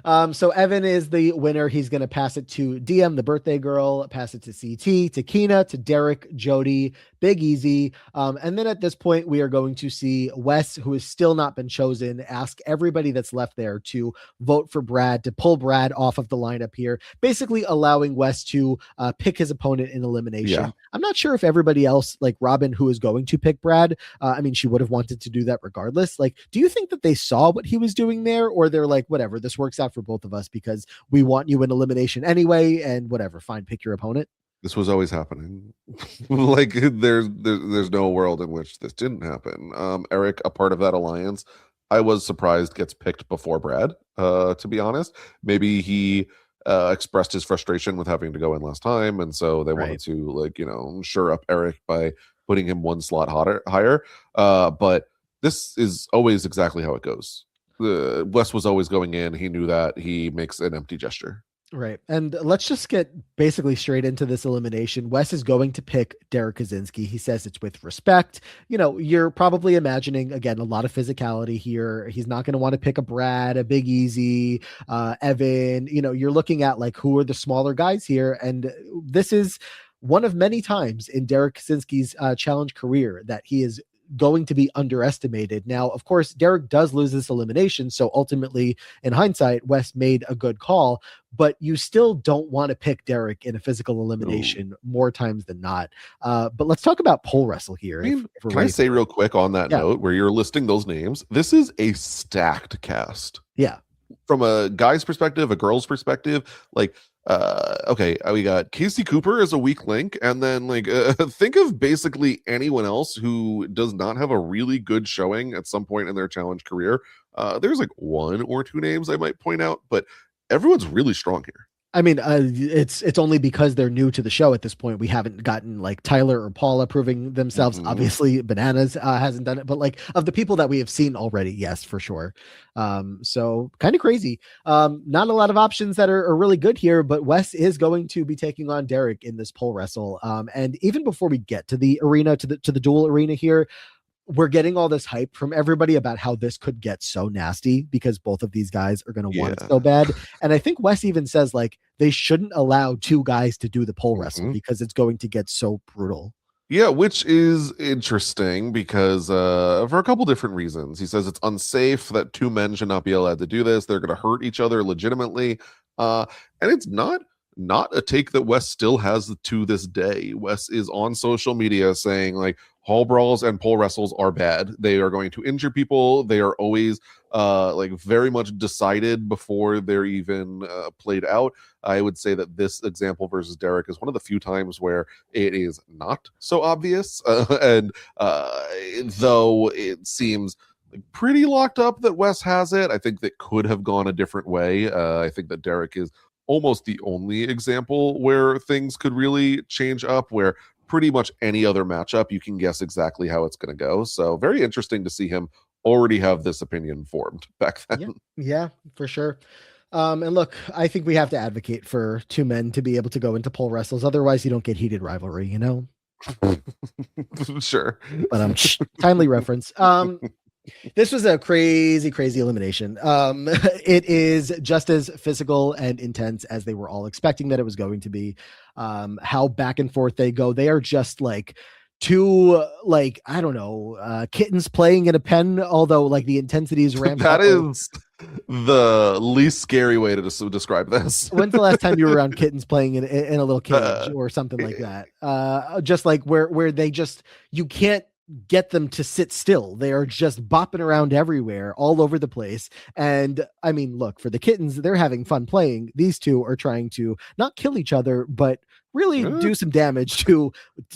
So Evan is the winner. He's going to pass it to DM, the birthday girl, pass it to CT, to Keena, to Derek, Jody, Big Easy. And then at this point, we are going to see Wes, who has still not been chosen, ask everybody that's left there to vote for Brad, to pull Brad off of the lineup here, basically allowing Wes to pick his opponent in elimination. Yeah. I'm not sure if everybody else, like Robin, who is going to pick Brad, I mean, she would have wanted to do that regardless. Like, do you think that they saw what he was doing there, or they're like, whatever, this works out for both of us because we want you in elimination anyway, and whatever, fine, pick your opponent? This was always happening. Like there's no world in which this didn't happen. Eric, a part of that alliance, I was surprised gets picked before Brad. To be honest, maybe he expressed his frustration with having to go in last time, and so they wanted to shore up Eric by putting him one slot higher. But this is always exactly how it goes. Wes was always going in. He knew that. He makes an empty gesture. Right. And let's just get basically straight into this elimination. Wes is going to pick Derek Kaczynski. He says it's with respect. You're probably imagining, again, a lot of physicality here. He's not going to want to pick a Brad, a Big Easy, Evan. You're looking at like, who are the smaller guys here? And this is one of many times in Derek Kaczynski's challenge career that he is going to be underestimated. Now, of course, Derek does lose this elimination, so ultimately, in hindsight, Wes made a good call, but you still don't want to pick Derek in a physical elimination more times than not. But let's talk about pole wrestle here. I mean, can I say real quick on that note, where you're listing those names, this is a stacked cast. Yeah. From a guy's perspective, a girl's perspective, like okay, we got Casey Cooper as a weak link, and then think of basically anyone else who does not have a really good showing at some point in their challenge career. There's like one or two names I might point out, but everyone's really strong here. I mean, it's only because they're new to the show at this point. We haven't gotten like Tyler or Paula proving themselves. Obviously, Bananas hasn't done it, but like of the people that we have seen already, yes, for sure. So kind of crazy. Not a lot of options that are really good here, but Wes is going to be taking on Derek in this pole wrestle. And even before we get to the arena, to the duel arena here, we're getting all this hype from everybody about how this could get so nasty because both of these guys are going to want it so bad. And I think Wes even says like they shouldn't allow two guys to do the pole wrestle because it's going to get so brutal. Yeah, which is interesting because for a couple different reasons. He says it's unsafe that two men should not be allowed to do this. They're going to hurt each other legitimately. And it's not a take that Wes still has to this day. Wes is on social media saying like hall brawls and pole wrestles are bad. They are going to injure people. They are always like very much decided before they're even played out. I would say that this example versus Derek is one of the few times where it is not so obvious. And though it seems pretty locked up that Wes has it, I think that could have gone a different way. I think that Derek is almost the only example where things could really change up, where pretty much any other matchup, you can guess exactly how it's going to go. So very interesting to see him already have this opinion formed back then. Yeah, for sure. And look, I think we have to advocate for two men to be able to go into pole wrestles. Otherwise, you don't get heated rivalry, Sure. But timely reference. This was a crazy elimination. It is just as physical and intense as they were all expecting that it was going to be. How back and forth they go. They are just like two, like, I don't know, kittens playing in a pen, although like the intensity is ramped That up. is The least scary way to describe this. When's the last time you were around kittens playing in a little cage Uh, or something like that? Just like where they just, you can't get them to sit still. They are just bopping around everywhere, all over the place. And I mean, look, for the kittens, they're having fun playing. These two are trying to not kill each other, but really eh, do some damage to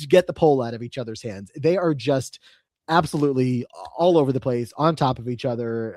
get the pole out of each other's hands. They are just absolutely all over the place, on top of each other,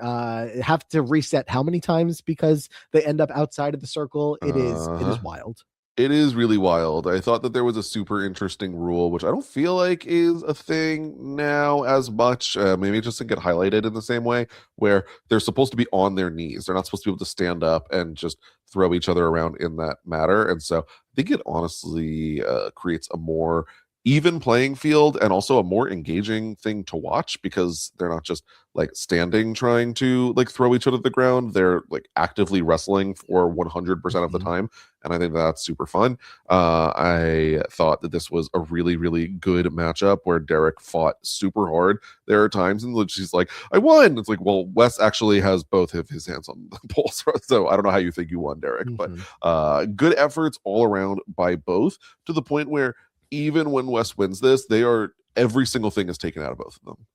have to reset how many times because they end up outside of the circle. It is uh-huh. wild. It is really wild. I thought that there was a super interesting rule, which I don't feel like is a thing now as much. Maybe it just didn't get highlighted in the same way, where they're supposed to be on their knees. They're not supposed to be able to stand up and just throw each other around in that matter. And so I think it honestly creates a more even playing field and also a more engaging thing to watch, because they're not just like standing trying to like throw each other to the ground. They're like actively wrestling for 100% of the Mhm. time, and I think that's super fun. I thought that this was a really, really good matchup where Derek fought super hard. There are times in which he's like, "I won." It's like, well, Wes actually has both of his hands on the pulse, so I don't know how you think you won, Derek, but Mhm. good efforts all around by both, to the point where even when Wes wins this, they are every single thing is taken out of both of them.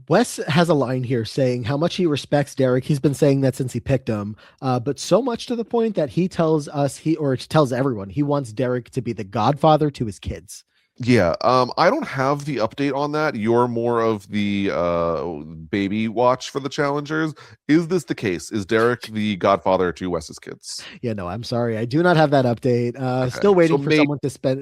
Wes has a line here saying how much he respects Derek. He's been saying that since he picked him, but so much to the point that he tells us or tells everyone he wants Derek to be the godfather to his kids. Yeah, I don't have the update on that. You're more of the baby watch for the challengers. Is this the case? Is Derek the godfather to Wes's kids? Yeah, no, I'm sorry. I do not have that update. Okay. Still So waiting for maybe someone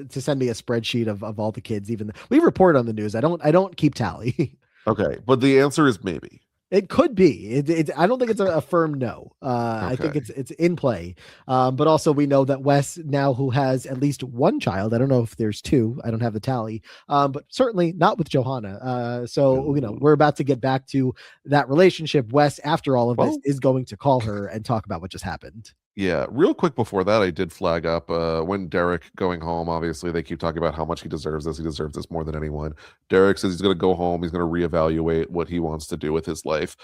to send me a spreadsheet of all the kids. Even we report on the news. I don't keep tally. okay, but the answer is maybe. It could be. I don't think it's a firm no. I think Okay. it's in play. But also we know that Wes now, who has at least one child. I don't know if there's two. I don't have the tally. But certainly not with Johanna. So Ooh. we're about to get back to that relationship. Wes, after all of this, Well, is going to call her and talk about what just happened. yeah, real quick before that, I did flag up when Derek going home. Obviously, they keep talking about how much he deserves this. He deserves this more than anyone. Derek says he's going to go home. He's going to reevaluate what he wants to do with his life.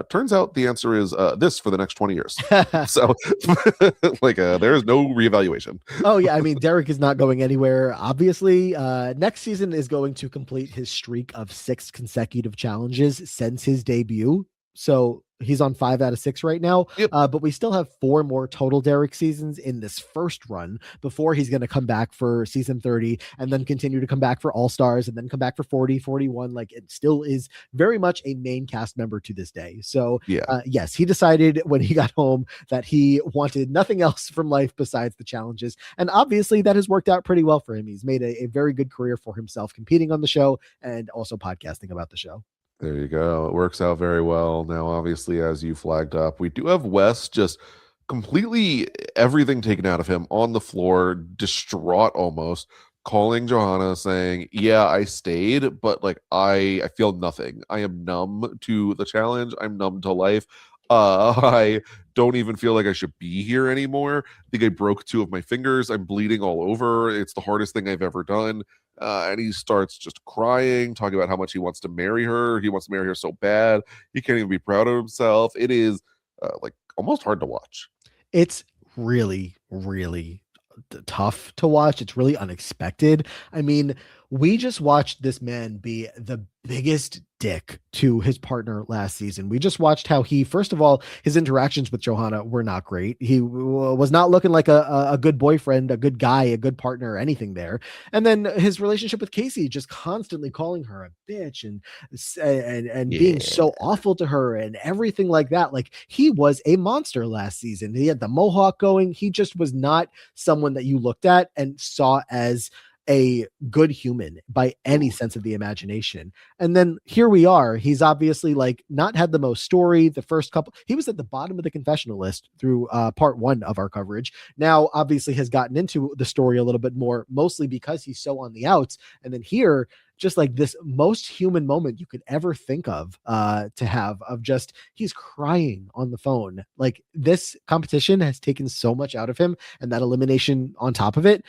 Turns out the answer is this for the next 20 years. So, like, there is no reevaluation. Oh yeah, I mean Derek is not going anywhere. Obviously, next season is going to complete his streak of 6 consecutive challenges since his debut. So he's on 5 out of 6 right now. Yep. But we still have 4 more total Derek seasons in this first run before he's going to come back for season 30 and then continue to come back for All Stars and then come back for 40, 41. Like it still is very much a main cast member to this day. So Yeah. yes, he decided when he got home that he wanted nothing else from life besides the challenges. And obviously, that has worked out pretty well for him. He's made a very good career for himself competing on the show and also podcasting about the show. There you go. It works out very well. Now, obviously, as you flagged up, we do have Wes just completely everything taken out of him on the floor, distraught almost, calling Johanna saying, "Yeah, I stayed, but like I feel nothing. I am numb to the challenge. I'm numb to life. I don't even feel like I should be here anymore. I think I broke 2 of my fingers. I'm bleeding all over. It's the hardest thing I've ever done." And he starts just crying, talking about how much he wants to marry her. He wants to marry her so bad. He can't even be proud of himself. It is like almost hard to watch. It's really, really tough to watch. It's really unexpected. I mean, we just watched this man be the biggest dick to his partner last season. We just watched how he, first of all, his interactions with Johanna were not great. He was not looking like a good boyfriend, a good guy, a good partner, or anything there. And then his relationship with Casey, just constantly calling her a bitch and being Yeah. so awful to her and everything like that. Like he was a monster last season. He had the mohawk going. He just was not someone that you looked at and saw as a good human by any Ooh. sense of the imagination. And then here we are. He's obviously like not had the most story. The first couple, he was at the bottom of the confessional list through part 1 of our coverage. Now, obviously, has gotten into the story a little bit more, mostly because he's so on the outs. And then here, just like this most human moment you could ever think of to have, of just he's crying on the phone. Like this competition has taken so much out of him, and that elimination on top of it,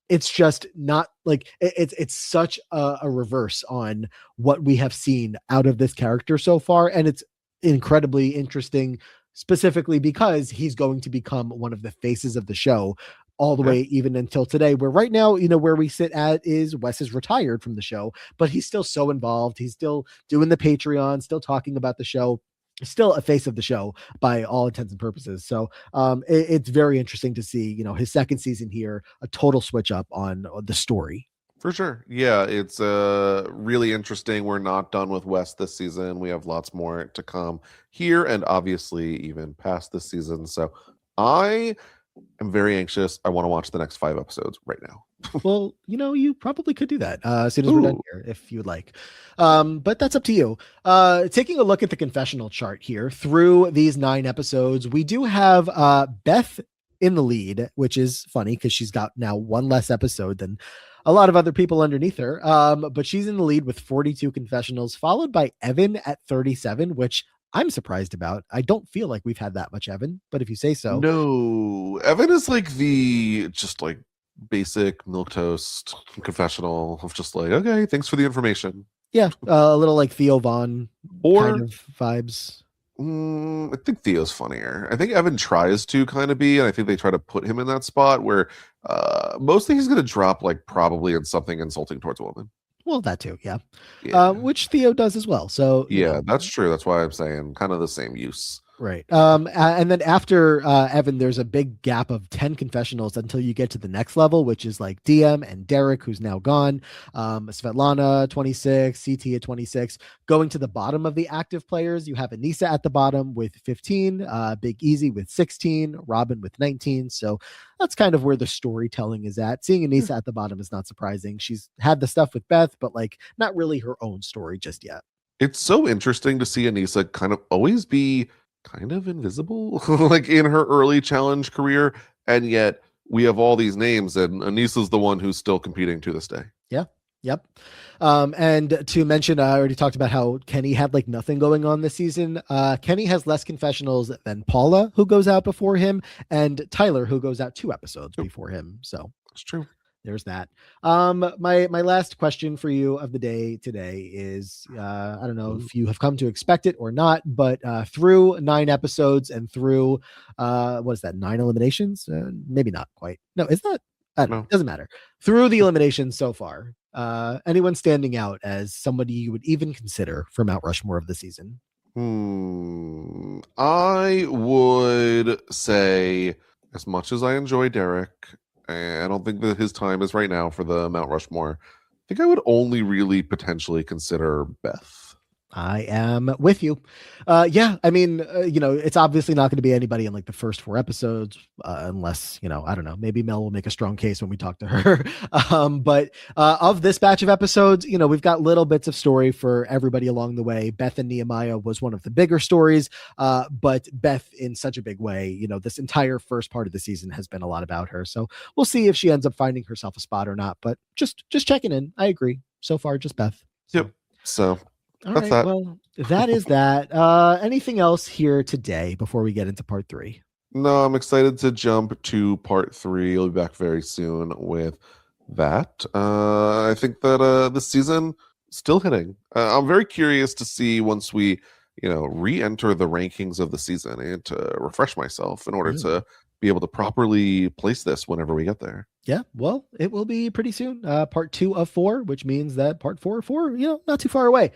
it's just not like it's such a reverse on what we have seen out of this character so far, and it's incredibly interesting specifically because he's going to become one of the faces of the show all the way even until today, where right now, where we sit at is Wes is retired from the show, but he's still so involved. He's still doing the Patreon, still talking about the show, still a face of the show by all intents and purposes. So it's very interesting to see, his second season here, a total switch up on the story. For sure. Yeah, it's really interesting. We're not done with Wes this season. We have lots more to come here and obviously even past this season. So I am very anxious. I want to watch the next 5 episodes right now. Well, you probably could do that as soon as we're done here, if you would like. But that's up to you. Taking a look at the confessional chart here through these 9 episodes, we do have Beth in the lead, which is funny because she's got now 1 less episode than a lot of other people underneath her. But she's in the lead with 42 confessionals, followed by Evan at 37, which I'm surprised about. I don't feel like we've had that much Evan, but if you say so. No, Evan is like the just like basic milquetoast confessional of just like, okay, thanks for the information. Yeah, a little like Theo Vaughn kind of vibes. I think Theo's funnier. I think Evan tries to kind of be, and I think they try to put him in that spot where mostly he's going to drop like probably in something insulting towards a woman. Well, that too, yeah. Which Theo does as well. So yeah, that's true. That's why I'm saying kind of the same use. Right. And then after Evan, there's a big gap of 10 confessionals until you get to the next level, which is like DM and Derrick, who's now gone. Svetlana, 26, CT at 26. Going to the bottom of the active players, you have Anissa at the bottom with 15, Big Easy with 16, Robin with 19. So that's kind of where the storytelling is at. Seeing Anissa at the bottom is not surprising. She's had the stuff with Beth, but like not really her own story just yet. It's so interesting to see Anissa kind of always be kind of invisible like in her early challenge career, and yet we have all these names and Anissa's the one who's still competing to this day. Yep. And to mention, I already talked about how Kenny had like nothing going on this season. Kenny has less confessionals than Paula, who goes out before him, and Tyler, who goes out 2 episodes before him. So that's true. There's that. My last question for you of the day today is, I don't know if you have come to expect it or not, but through 9 episodes and through, what is that, 9 eliminations? Maybe not quite. No, is that? I don't know. It doesn't matter. Through the eliminations so far, anyone standing out as somebody you would even consider for Mount Rushmore of the season? I would say, as much as I enjoy Derrick, I don't think that his time is right now for the Mount Rushmore. I think I would only really potentially consider Beth. I am with you. Yeah, I mean, it's obviously not going to be anybody in like the first 4 episodes, unless, I don't know, maybe Mel will make a strong case when we talk to her. But of this batch of episodes, we've got little bits of story for everybody along the way. Beth and Nehemiah was one of the bigger stories, but Beth in such a big way. This entire first part of the season has been a lot about her. So we'll see if she ends up finding herself a spot or not. But just checking in. I agree. So far, just Beth. Yep. So. All right, well, that is that. Anything else here today before we get into part 3? No, I'm excited to jump to part 3. I'll be back very soon with that. I think that this season still hitting. I'm very curious to see once we, re-enter the rankings of the season and to refresh myself in order to be able to properly place this whenever we get there. Yeah, well, it will be pretty soon. Part 2 of 4, which means that part 4 of 4, not too far away.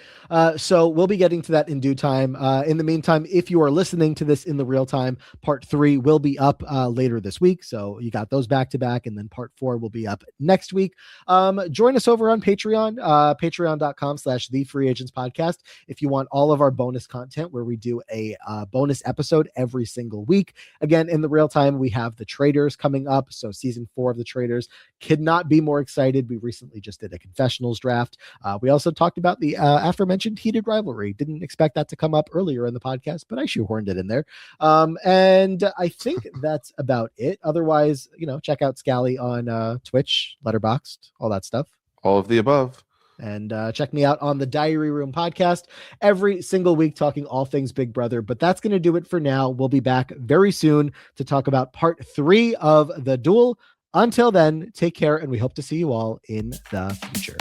So we'll be getting to that in due time. In the meantime, if you are listening to this in the real time, part 3 will be up later this week. So you got those back to back, and then part 4 will be up next week. Join us over on Patreon, patreon.com/thefreeagentspodcast. If you want all of our bonus content where we do a bonus episode every single week. Again, in the real time, we have the Traders coming up. So season 4 of the Traders, could not be more excited. We recently just did a confessionals draft. We also talked about the aforementioned heated rivalry. Didn't expect that to come up earlier in the podcast, but I shoehorned it in there. And I think that's about it. Otherwise, check out Scally on Twitch, Letterboxd, all that stuff. All of the above. And check me out on the Diary Room podcast every single week, talking all things Big Brother. But that's going to do it for now. We'll be back very soon to talk about part 3 of the Duel. Until then, take care, and we hope to see you all in the future.